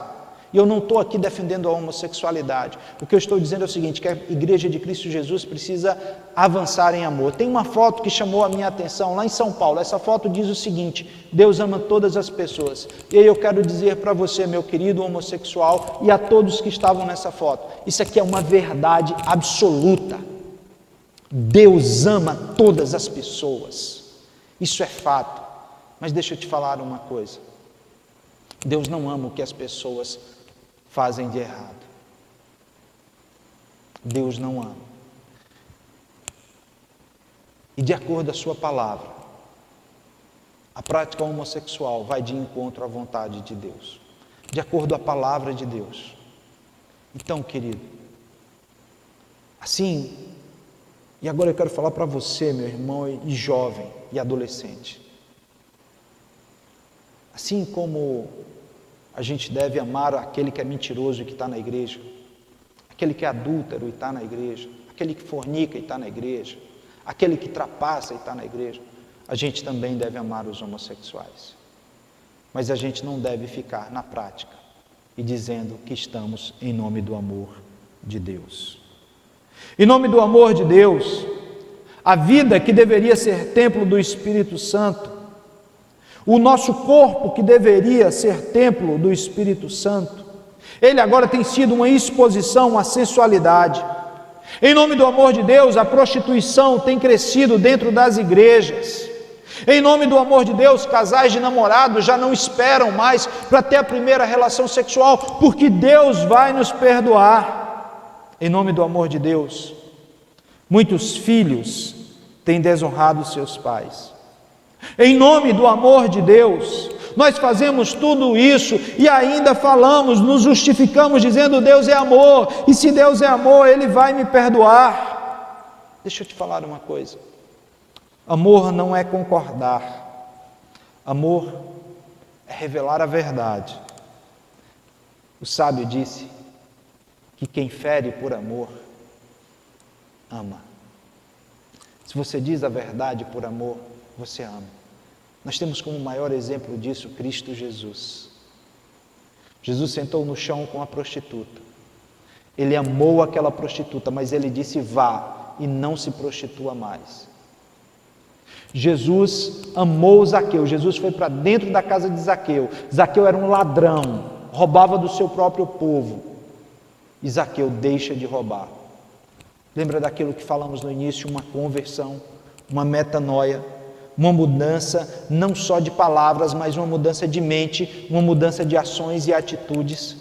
E eu não estou aqui defendendo a homossexualidade. O que eu estou dizendo é o seguinte, que a Igreja de Cristo Jesus precisa avançar em amor. Tem uma foto que chamou a minha atenção lá em São Paulo. Essa foto diz o seguinte: Deus ama todas as pessoas. E aí eu quero dizer para você, meu querido homossexual, e a todos que estavam nessa foto, isso aqui é uma verdade absoluta. Deus ama todas as pessoas. Isso é fato. Mas deixa eu te falar uma coisa. Deus não ama o que as pessoas fazem de errado. Deus não ama. E de acordo com a sua palavra, a prática homossexual vai de encontro à vontade de Deus. De acordo com a palavra de Deus. Então, querido, assim, e agora eu quero falar para você, meu irmão e jovem e adolescente. Assim como a gente deve amar aquele que é mentiroso e que está na igreja, aquele que é adúltero e está na igreja, aquele que fornica e está na igreja, aquele que trapaça e está na igreja, a gente também deve amar os homossexuais. Mas a gente não deve ficar na prática e dizendo que estamos em nome do amor de Deus. Em nome do amor de Deus, a vida que deveria ser templo do Espírito Santo, o nosso corpo que deveria ser templo do Espírito Santo, ele agora tem sido uma exposição à sensualidade. Em nome do amor de Deus, a prostituição tem crescido dentro das igrejas. Em nome do amor de Deus, casais de namorados já não esperam mais para ter a primeira relação sexual, porque Deus vai nos perdoar. Em nome do amor de Deus, muitos filhos têm desonrado seus pais. Em nome do amor de Deus, nós fazemos tudo isso e ainda falamos, nos justificamos dizendo Deus é amor, e se Deus é amor, Ele vai me perdoar. Deixa eu te falar uma coisa, amor não é concordar, amor é revelar a verdade. O sábio disse que quem fere por amor, ama. Se você diz a verdade por amor, você ama. Nós temos como maior exemplo disso Cristo Jesus. Jesus sentou no chão com a prostituta. Ele amou aquela prostituta, mas ele disse: vá e não se prostitua mais. Jesus amou Zaqueu. Jesus foi para dentro da casa de Zaqueu. Zaqueu era um ladrão, roubava do seu próprio povo. e Zaqueu deixa de roubar. Lembra daquilo que falamos no início, uma conversão, uma metanoia, uma mudança não só de palavras, mas uma mudança de mente, uma mudança de ações e atitudes.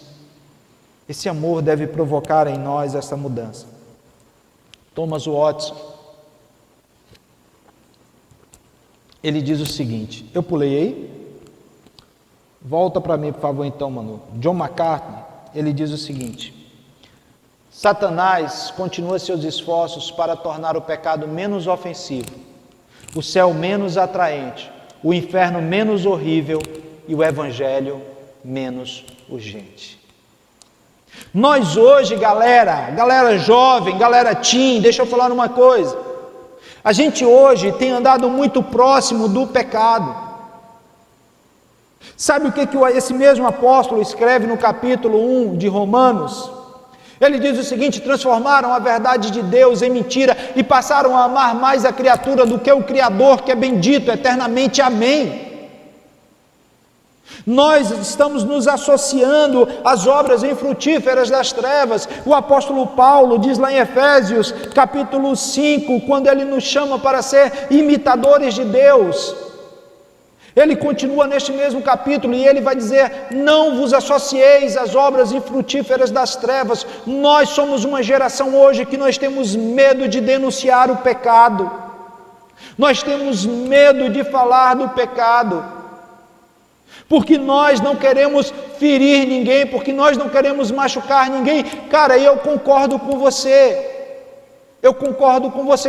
Esse amor deve provocar em nós essa mudança. Thomas Watson, ele diz o seguinte, eu pulei aí? Volta para mim, por favor, então, Manu. John MacArthur, ele diz o seguinte, Satanás continua seus esforços para tornar o pecado menos ofensivo, o céu menos atraente, o inferno menos horrível e o evangelho menos urgente. Nós hoje, galera jovem, galera teen, deixa eu falar uma coisa, a gente hoje tem andado muito próximo do pecado. Sabe o que esse mesmo apóstolo escreve no capítulo 1 de Romanos? Ele diz o seguinte, transformaram a verdade de Deus em mentira e passaram a amar mais a criatura do que o Criador, que é bendito eternamente, amém. Nós estamos nos associando às obras infrutíferas das trevas. O apóstolo Paulo diz lá em Efésios, capítulo 5, quando ele nos chama para ser imitadores de Deus, ele continua neste mesmo capítulo e ele vai dizer, não vos associeis às obras infrutíferas das trevas. Nós somos uma geração hoje que nós temos medo de denunciar o pecado, nós temos medo de falar do pecado, porque nós não queremos ferir ninguém, porque nós não queremos machucar ninguém. Cara, eu concordo com você,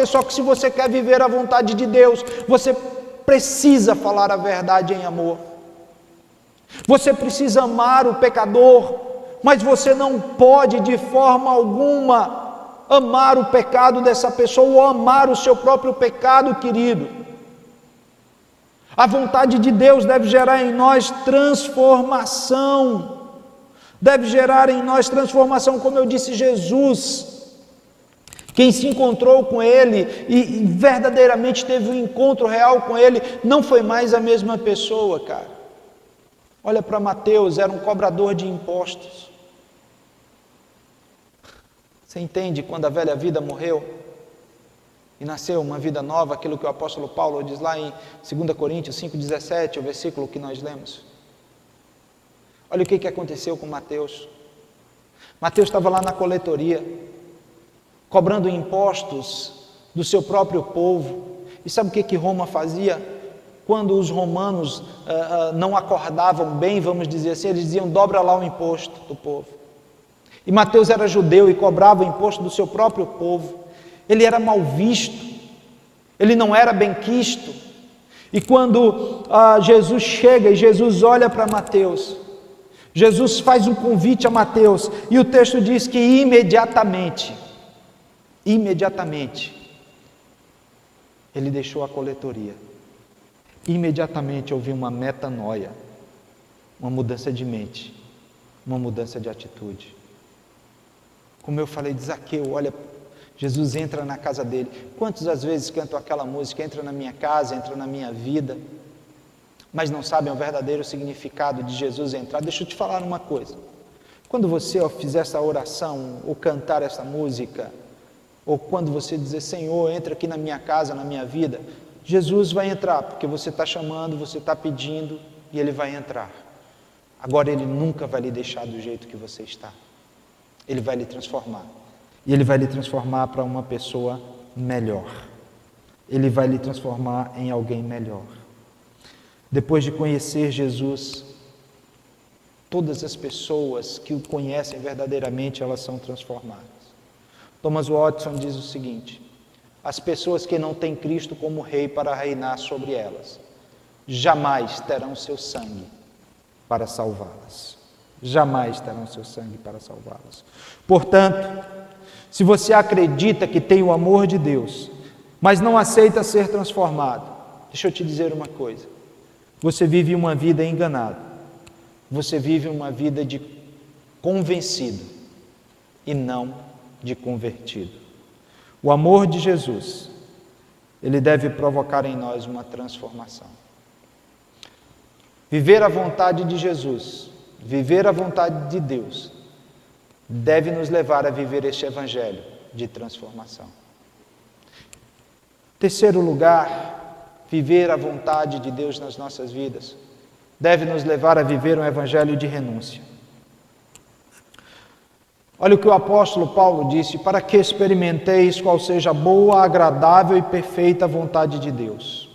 só que se você quer viver a vontade de Deus, você precisa falar a verdade em amor, você precisa amar o pecador, mas você não pode de forma alguma amar o pecado dessa pessoa ou amar o seu próprio pecado, querido. A vontade de Deus deve gerar em nós transformação, como eu disse, Jesus, quem se encontrou com Ele e verdadeiramente teve um encontro real com Ele, não foi mais a mesma pessoa, cara. Olha para Mateus, era um cobrador de impostos. Você entende quando a velha vida morreu e nasceu uma vida nova, aquilo que o apóstolo Paulo diz lá em 2 Coríntios 5,17, o versículo que nós lemos. Olha o que aconteceu com Mateus. Mateus estava lá na coletoria, cobrando impostos do seu próprio povo. E sabe o que Roma fazia? Quando os romanos não acordavam bem, vamos dizer assim, eles diziam, dobra lá o imposto do povo. E Mateus era judeu e cobrava o imposto do seu próprio povo. Ele era mal visto, ele não era bem quisto. E quando Jesus chega e Jesus olha para Mateus, Jesus faz um convite a Mateus, e o texto diz que imediatamente, ele deixou a coletoria. Imediatamente houve uma metanoia, uma mudança de mente, uma mudança de atitude. Como eu falei de Zaqueu, olha, Jesus entra na casa dele. Quantas às vezes cantam aquela música, entra na minha casa, entra na minha vida, mas não sabem o verdadeiro significado de Jesus entrar? Deixa eu te falar uma coisa, quando você fizer essa oração, ou cantar essa música, ou quando você dizer, Senhor, entra aqui na minha casa, na minha vida, Jesus vai entrar, porque você está chamando, você está pedindo, e Ele vai entrar. Agora Ele nunca vai lhe deixar do jeito que você está, Ele vai lhe transformar, e Ele vai lhe transformar para uma pessoa melhor, Ele vai lhe transformar em alguém melhor. Depois de conhecer Jesus, todas as pessoas que o conhecem verdadeiramente, elas são transformadas. Thomas Watson diz o seguinte, as pessoas que não têm Cristo como Rei para reinar sobre elas, jamais terão seu sangue para salvá-las. Jamais terão seu sangue para salvá-las. Portanto, se você acredita que tem o amor de Deus, mas não aceita ser transformado, deixa eu te dizer uma coisa, você vive uma vida enganada, você vive uma vida de convencido e não de convertido. O amor de Jesus, ele deve provocar em nós uma transformação. Viver a vontade de Jesus, viver a vontade de Deus, deve nos levar a viver este evangelho de transformação. Terceiro lugar, viver a vontade de Deus nas nossas vidas deve nos levar a viver um evangelho de renúncia. Olha o que o apóstolo Paulo disse: para que experimenteis qual seja a boa, agradável e perfeita vontade de Deus.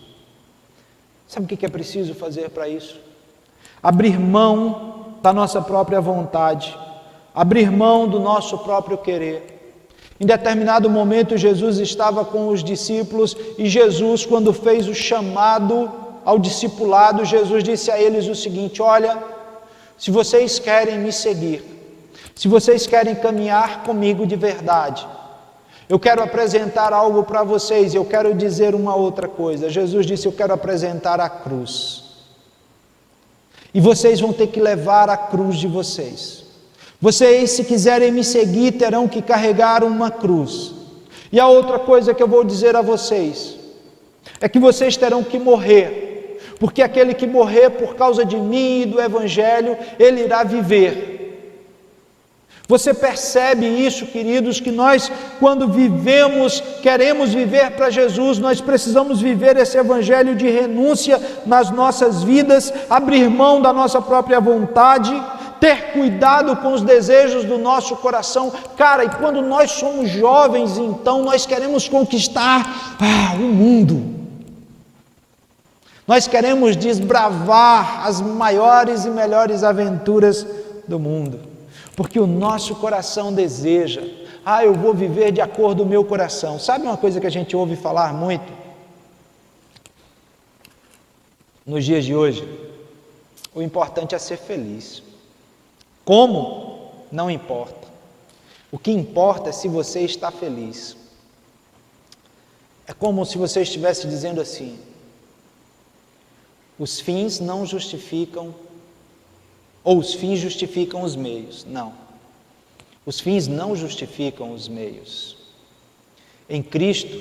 Sabe o que é preciso fazer para isso? Abrir mão da nossa própria vontade, abrir mão do nosso próprio querer. Em determinado momento, Jesus estava com os discípulos e Jesus, quando fez o chamado ao discipulado, Jesus disse a eles o seguinte: olha, se vocês querem me seguir, se vocês querem caminhar comigo de verdade, eu quero apresentar algo para vocês, eu quero dizer uma outra coisa. Jesus disse: eu quero apresentar a cruz. E vocês vão ter que levar a cruz de vocês. Vocês, se quiserem me seguir, terão que carregar uma cruz. E a outra coisa que eu vou dizer a vocês é que vocês terão que morrer, porque aquele que morrer por causa de mim e do Evangelho, ele irá viver. Você percebe isso, queridos, que nós, quando vivemos, queremos viver para Jesus, nós precisamos viver esse evangelho de renúncia nas nossas vidas, abrir mão da nossa própria vontade, ter cuidado com os desejos do nosso coração. Cara, e quando nós somos jovens, então, nós queremos conquistar o mundo. Nós queremos desbravar as maiores e melhores aventuras do mundo, porque o nosso coração deseja, eu vou viver de acordo com o meu coração. Sabe uma coisa que a gente ouve falar muito nos dias de hoje? O importante é ser feliz. Como? Não importa. O que importa é se você está feliz. É como se você estivesse dizendo assim: os fins não justificam, ou os fins justificam os meios. Não. Os fins não justificam os meios. Em Cristo,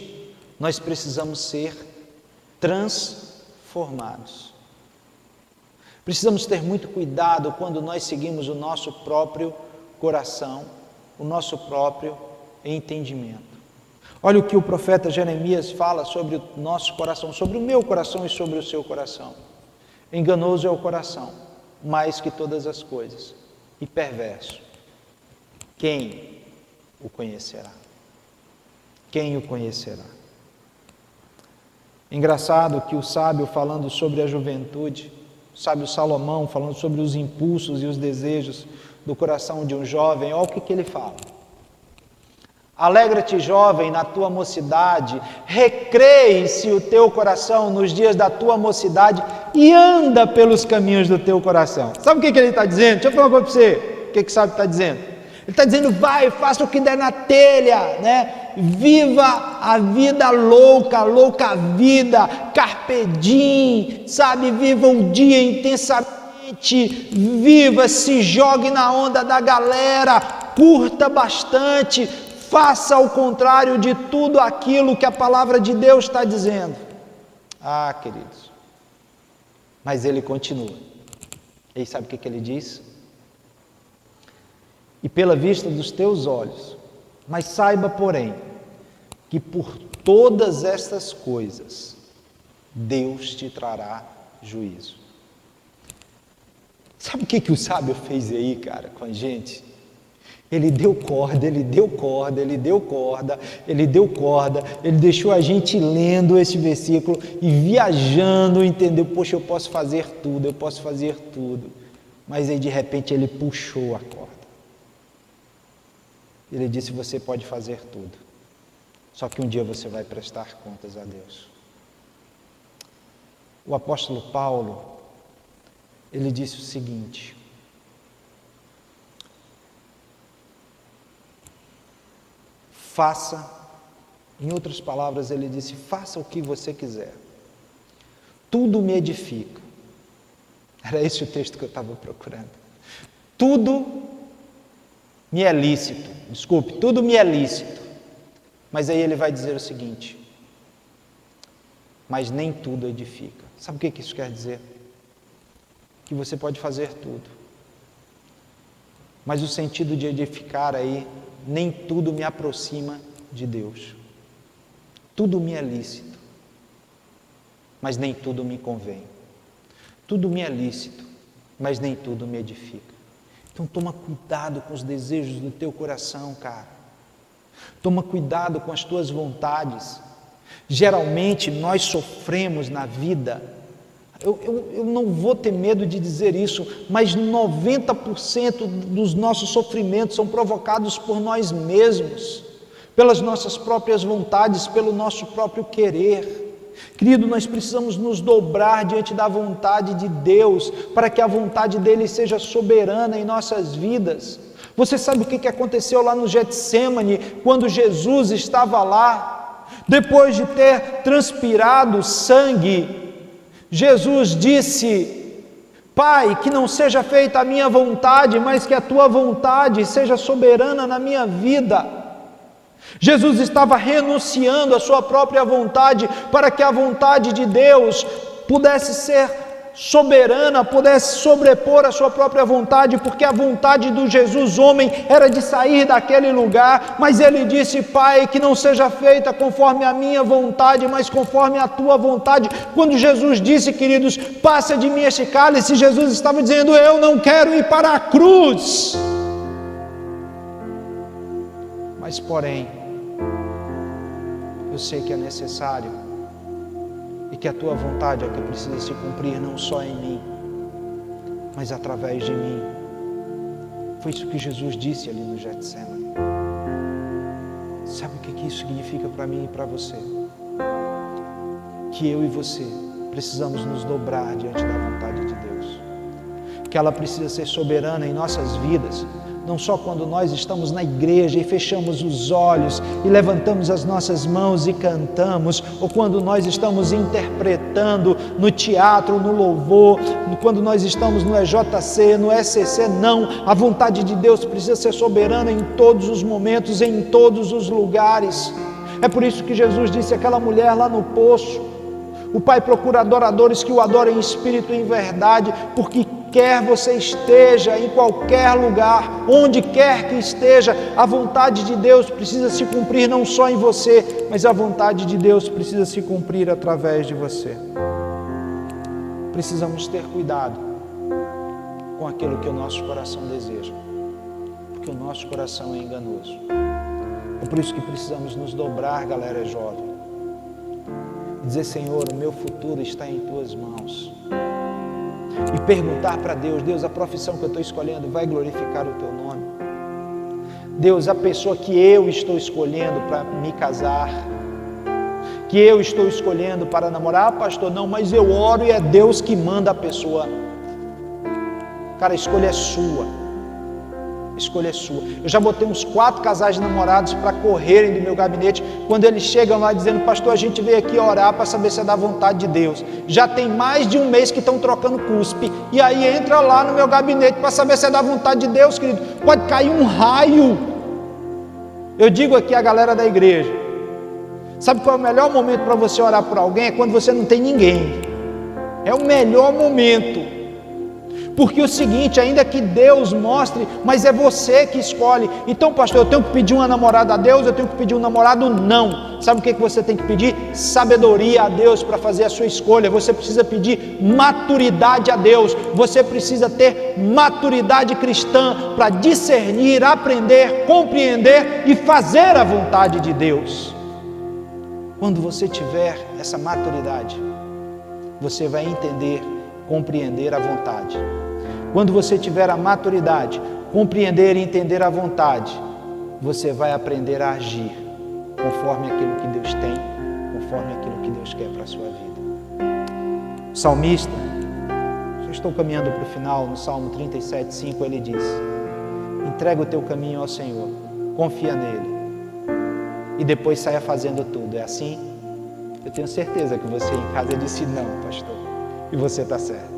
nós precisamos ser transformados. Precisamos ter muito cuidado quando nós seguimos o nosso próprio coração, o nosso próprio entendimento. Olha o que o profeta Jeremias fala sobre o nosso coração, sobre o meu coração e sobre o seu coração. Enganoso é o coração, mais que todas as coisas, e perverso. Quem o conhecerá? Quem o conhecerá? Engraçado que o sábio, falando sobre a juventude, o sábio Salomão, falando sobre os impulsos e os desejos do coração de um jovem, olha o que ele fala: alegra-te, jovem, na tua mocidade, recreie-se o teu coração nos dias da tua mocidade e anda pelos caminhos do teu coração. Sabe o que ele está dizendo? Deixa eu falar uma coisa para você. O que o sábio está dizendo? Ele está dizendo: vai, faça o que der na telha, né? Viva a vida louca, louca vida, carpe diem, sabe? Viva o dia intensamente, viva, se jogue na onda da galera, curta bastante, faça ao contrário de tudo aquilo que a palavra de Deus está dizendo. Queridos, mas ele continua. E sabe o que ele diz? E pela vista dos teus olhos, mas saiba, porém, que por todas estas coisas Deus te trará juízo. Sabe o que o sábio fez aí, cara, com a gente? Ele deu corda, ele deu corda, ele deu corda, ele deu corda, ele deixou a gente lendo esse versículo e viajando, entendeu? Poxa, eu posso fazer tudo, eu posso fazer tudo. Mas aí de repente ele puxou a corda. Ele disse: você pode fazer tudo, só que um dia você vai prestar contas a Deus. O apóstolo Paulo, ele disse o seguinte: faça, em outras palavras, ele disse: faça o que você quiser, tudo me edifica. Era esse o texto que eu estava procurando. Tudo me é lícito, tudo me é lícito. Mas aí ele vai dizer o seguinte: mas nem tudo edifica. Sabe o que isso quer dizer? Que você pode fazer tudo, Mas o sentido de edificar aí, nem tudo me aproxima de Deus. Tudo me é lícito, mas nem tudo me convém. Tudo me é lícito, mas nem tudo me edifica. Então toma cuidado com os desejos do teu coração, cara. Toma cuidado com as tuas vontades. Geralmente nós sofremos na vida, eu não vou ter medo de dizer isso, mas 90% dos nossos sofrimentos são provocados por nós mesmos, pelas nossas próprias vontades, pelo nosso próprio querer. Querido, nós precisamos nos dobrar diante da vontade de Deus, para que a vontade dele seja soberana em nossas vidas. Você sabe o que aconteceu lá no Getsemane, quando Jesus estava lá, depois de ter transpirado sangue, Jesus disse: Pai, que não seja feita a minha vontade, mas que a tua vontade seja soberana na minha vida. Jesus estava renunciando à sua própria vontade para que a vontade de Deus pudesse ser soberana, pudesse sobrepor a sua própria vontade, porque a vontade do Jesus homem era de sair daquele lugar, mas ele disse: Pai, que não seja feita conforme a minha vontade, mas conforme a tua vontade. Quando Jesus disse, queridos, passa de mim este cálice, Jesus estava dizendo: eu não quero ir para a cruz. Mas porém, eu sei que é necessário e que a tua vontade é o que precisa se cumprir, não só em mim, mas através de mim. Foi isso que Jesus disse ali no Getsemane. Sabe o que isso significa para mim e para você? Que eu e você precisamos nos dobrar diante da vontade de Deus, que ela precisa ser soberana em nossas vidas, não só quando nós estamos na igreja e fechamos os olhos e levantamos as nossas mãos e cantamos, ou quando nós estamos interpretando no teatro, no louvor, quando nós estamos no EJC, no SCC, não. A vontade de Deus precisa ser soberana em todos os momentos, em todos os lugares. É por isso que Jesus disse àquela mulher lá no poço: o Pai procura adoradores que o adorem em espírito e em verdade, porque quer você esteja em qualquer lugar, onde quer que esteja, a vontade de Deus precisa se cumprir não só em você, mas a vontade de Deus precisa se cumprir através de você. Precisamos ter cuidado com aquilo que o nosso coração deseja, porque o nosso coração é enganoso. É por isso que precisamos nos dobrar, galera jovem, e dizer: Senhor, o meu futuro está em tuas mãos. E perguntar para Deus: Deus, a profissão que eu estou escolhendo vai glorificar o teu nome? Deus, a pessoa que eu estou escolhendo para me casar, que eu estou escolhendo para namorar, pastor, não, mas eu oro e é Deus que manda a pessoa. Cara, a escolha é sua. A escolha é sua. Eu já botei uns 4 casais de namorados para correrem do meu gabinete, quando eles chegam lá dizendo: pastor, a gente veio aqui orar para saber se é da vontade de Deus. Já tem mais de um mês que estão trocando cuspe, e aí entra lá no meu gabinete para saber se é da vontade de Deus, querido. Pode cair um raio. Eu digo aqui à galera da igreja: sabe qual é o melhor momento para você orar por alguém? É quando você não tem ninguém. É o melhor momento. Porque o seguinte, ainda que Deus mostre, mas é você que escolhe. Então, pastor, eu tenho que pedir uma namorada a Deus, eu tenho que pedir um namorado? Não. Sabe o que você tem que pedir? Sabedoria a Deus para fazer a sua escolha. Você precisa pedir maturidade a Deus. Você precisa ter maturidade cristã para discernir, aprender, compreender e fazer a vontade de Deus. Quando você tiver essa maturidade, você vai entender, compreender a vontade. Quando você tiver a maturidade, compreender e entender a vontade, você vai aprender a agir conforme aquilo que Deus tem, conforme aquilo que Deus quer para a sua vida. O salmista, já estou caminhando para o final, no Salmo 37:5, ele diz: entrega o teu caminho ao Senhor, confia nele, e depois saia fazendo tudo. É assim? Eu tenho certeza que você em casa disse: não, pastor, e você está certo.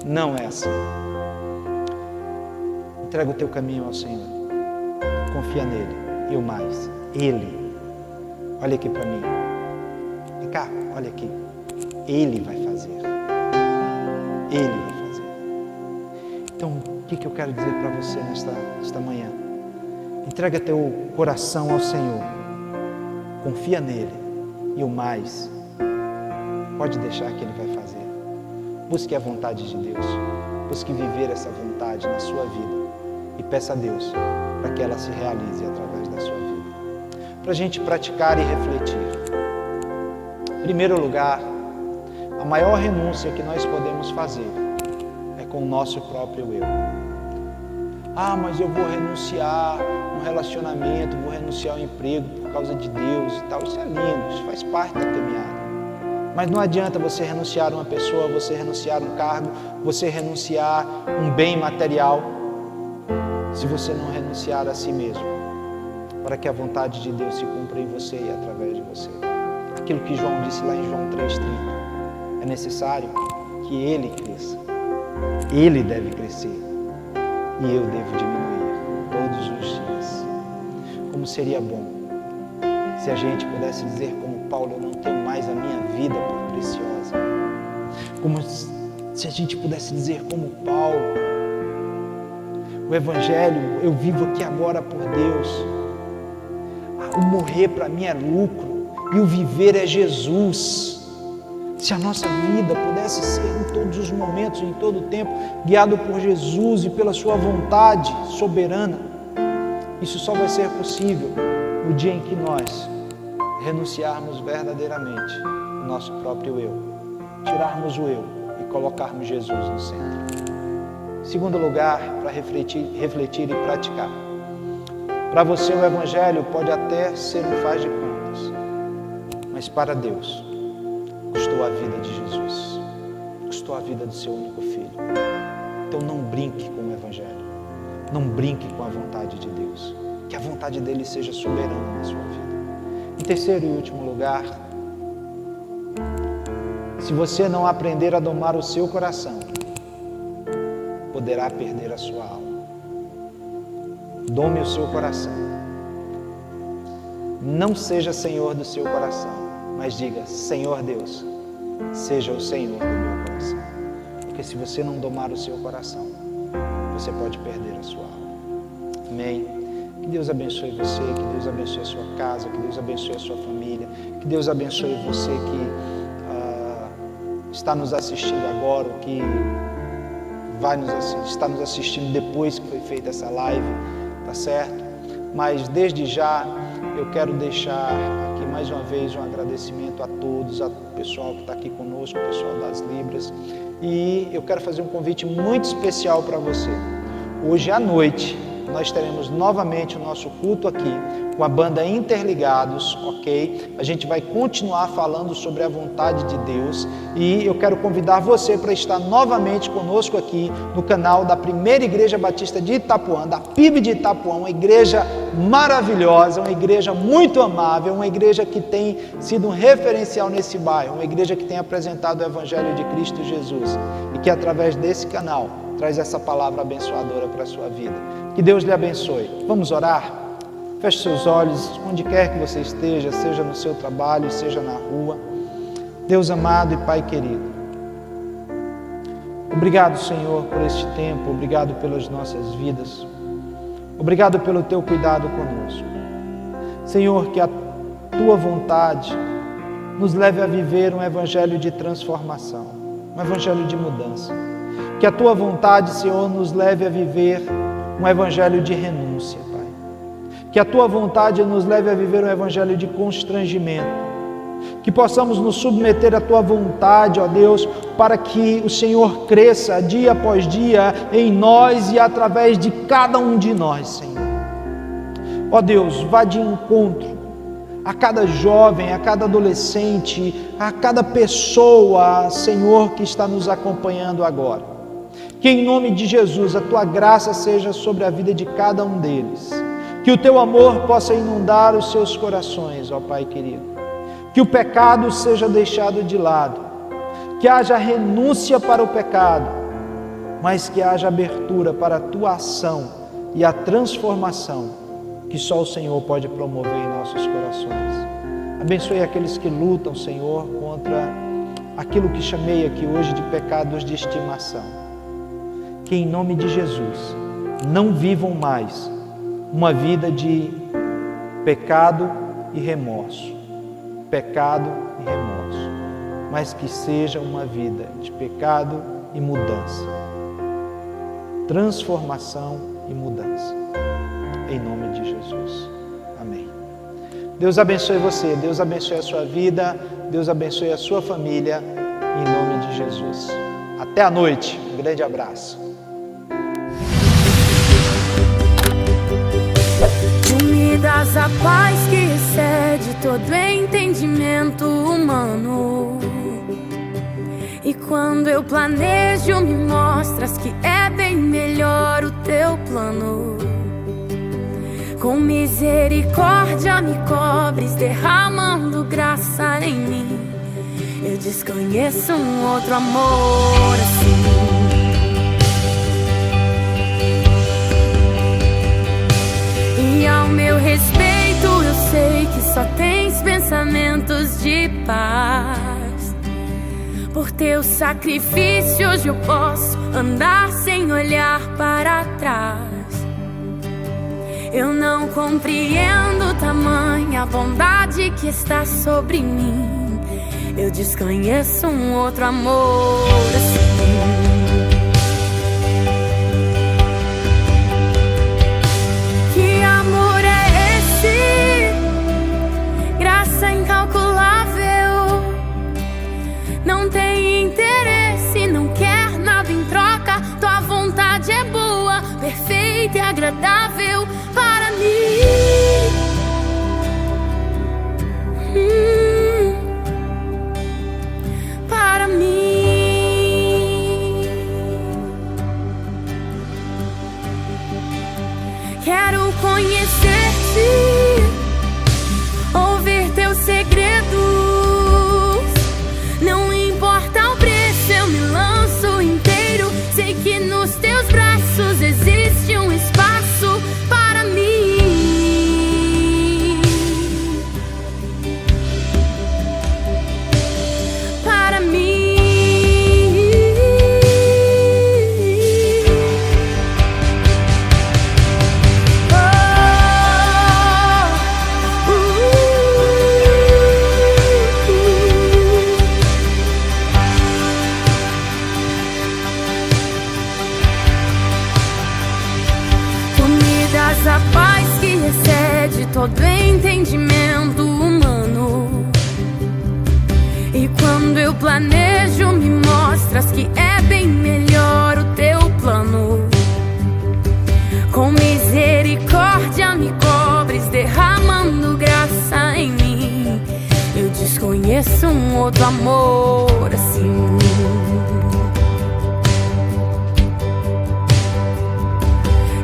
Não é assim. Entrega o teu caminho ao Senhor, confia nele, e o mais, Ele, olha aqui para mim, vem cá, olha aqui, Ele vai fazer, Ele vai fazer. Então que eu quero dizer para você nesta manhã? Entrega teu coração ao Senhor, confia nele, e o mais, pode deixar que ele vai fazer. Busque a vontade de Deus, busque viver essa vontade na sua vida e peça a Deus para que ela se realize através da sua vida. Para a gente praticar e refletir. Em primeiro lugar, a maior renúncia que nós podemos fazer é com o nosso próprio eu. Ah, mas eu vou renunciar um relacionamento, vou renunciar um emprego por causa de Deus e tal. Isso é lindo, isso faz parte da caminhada. Mas não adianta você renunciar uma pessoa, você renunciar um cargo, você renunciar um bem material, se você não renunciar a si mesmo, para que a vontade de Deus se cumpra em você e através de você. Aquilo que João disse lá em João 3,30, é necessário que Ele cresça. Ele deve crescer e eu devo diminuir todos os dias. Como seria bom se a gente pudesse dizer como Paulo: eu não tenho mais a minha vida por preciosa. Como se a gente pudesse dizer como Paulo: o Evangelho eu vivo aqui agora por Deus. O morrer para mim é lucro e o viver é Jesus. Se a nossa vida pudesse ser em todos os momentos, em todo o tempo, guiado por Jesus e pela sua vontade soberana, isso só vai ser possível no dia em que nós renunciarmos verdadeiramente o nosso próprio eu, tirarmos o eu e colocarmos Jesus no centro. Segundo lugar, para refletir e praticar. Para você o Evangelho pode até ser um faz de contas, mas para Deus custou a vida de Jesus, custou a vida do seu único Filho. Então não brinque com o Evangelho, não brinque com a vontade de Deus, que a vontade dele seja soberana na sua vida. Em terceiro e último lugar, se você não aprender a domar o seu coração, poderá perder a sua alma. Dome o seu coração. Não seja senhor do seu coração, mas diga: Senhor Deus, seja o Senhor do meu coração. Porque se você não domar o seu coração, você pode perder a sua alma. Amém? Que Deus abençoe você, que Deus abençoe a sua casa, que Deus abençoe a sua família, que Deus abençoe você que está nos assistindo agora, que está nos assistindo depois que foi feita essa live, tá certo? Mas desde já eu quero deixar aqui mais uma vez um agradecimento a todos, ao pessoal que está aqui conosco, o pessoal das Libras, e eu quero fazer um convite muito especial para você. Hoje à noite nós teremos novamente o nosso culto aqui com a banda Interligados, ok? A gente vai continuar falando sobre a vontade de Deus e eu quero convidar você para estar novamente conosco aqui no canal da Primeira Igreja Batista de Itapuã, da PIB de Itapuã, uma igreja maravilhosa, uma igreja muito amável, uma igreja que tem sido um referencial nesse bairro, uma igreja que tem apresentado o Evangelho de Cristo Jesus e que através desse canal traz essa palavra abençoadora para a sua vida. Que Deus lhe abençoe. Vamos orar? Feche seus olhos, onde quer que você esteja, seja no seu trabalho, seja na rua. Deus amado e Pai querido, obrigado, Senhor, por este tempo, obrigado pelas nossas vidas, obrigado pelo Teu cuidado conosco. Senhor, que a Tua vontade nos leve a viver um evangelho de transformação, um evangelho de mudança. Que a Tua vontade, Senhor, nos leve a viver um evangelho de renúncia, Pai. Que a Tua vontade nos leve a viver um evangelho de constrangimento. Que possamos nos submeter à Tua vontade, ó Deus, para que o Senhor cresça dia após dia em nós e através de cada um de nós, Senhor. Ó Deus, vá de encontro a cada jovem, a cada adolescente, a cada pessoa, Senhor, que está nos acompanhando agora. Que em nome de Jesus a Tua graça seja sobre a vida de cada um deles. Que o Teu amor possa inundar os seus corações, ó Pai querido. Que o pecado seja deixado de lado. Que haja renúncia para o pecado, mas que haja abertura para a Tua ação e a transformação que só o Senhor pode promover em nossos corações. Abençoe aqueles que lutam, Senhor, contra aquilo que chamei aqui hoje de pecados de estimação. que em nome de Jesus não vivam mais uma vida de pecado e remorso, mas que seja uma vida de pecado e mudança, transformação e mudança, em nome de Jesus, amém. Deus abençoe você, Deus abençoe a sua vida, Deus abençoe a sua família, em nome de Jesus. Até a noite, um grande abraço. Tu me dás a paz que excede todo entendimento humano. E quando eu planejo, me mostras que é bem melhor o teu plano. Com misericórdia me cobres, derramando graça em mim. Eu desconheço um outro amor assim. E ao meu respeito eu sei que só tens pensamentos de paz. Por teu sacrifício hoje eu posso andar sem olhar para trás. Eu não compreendo tamanha bondade que está sobre mim. Eu desconheço um outro amor assim. Que amor é esse? Graça incalculável. Não tem interesse, não quer nada em troca. Tua vontade é boa, perfeita e agradável para mim. Para mim. Quero conhecer-te, ouvir teus segredos. Não importa o preço, eu me lanço inteiro. Sei que nos teus braços existe um espaço para mim. Para mim. A paz que excede todo entendimento humano. E quando eu planejo, me mostras que é bem melhor o teu plano. Com misericórdia me cobres, derramando graça em mim. Eu desconheço um outro amor assim.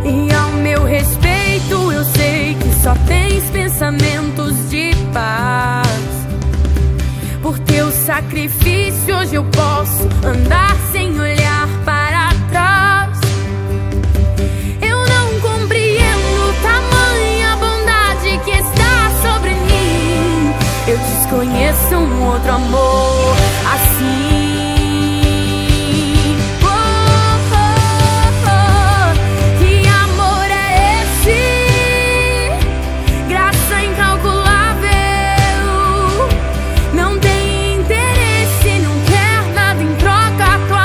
E ao meu respeito eu sei que só tens pensamentos de paz. Por teu sacrifício hoje eu posso andar sem olhar para trás. Eu não compreendo tamanha bondade que está sobre mim. Eu desconheço um outro amor assim. Tua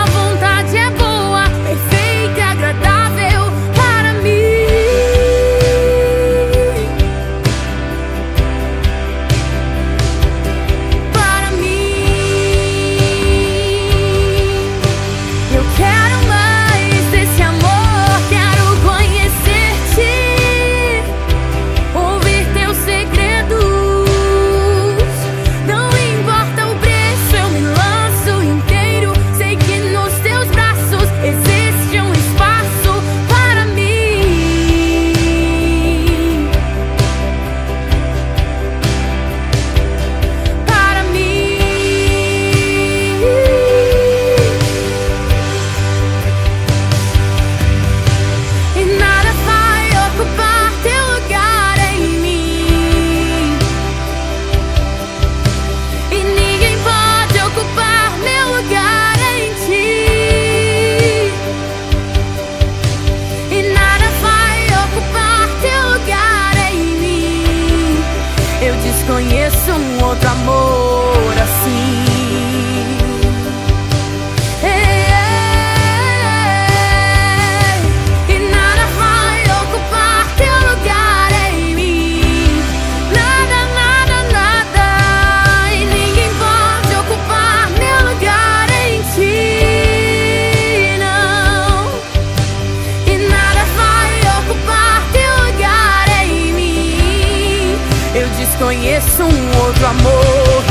desconheço um outro amor.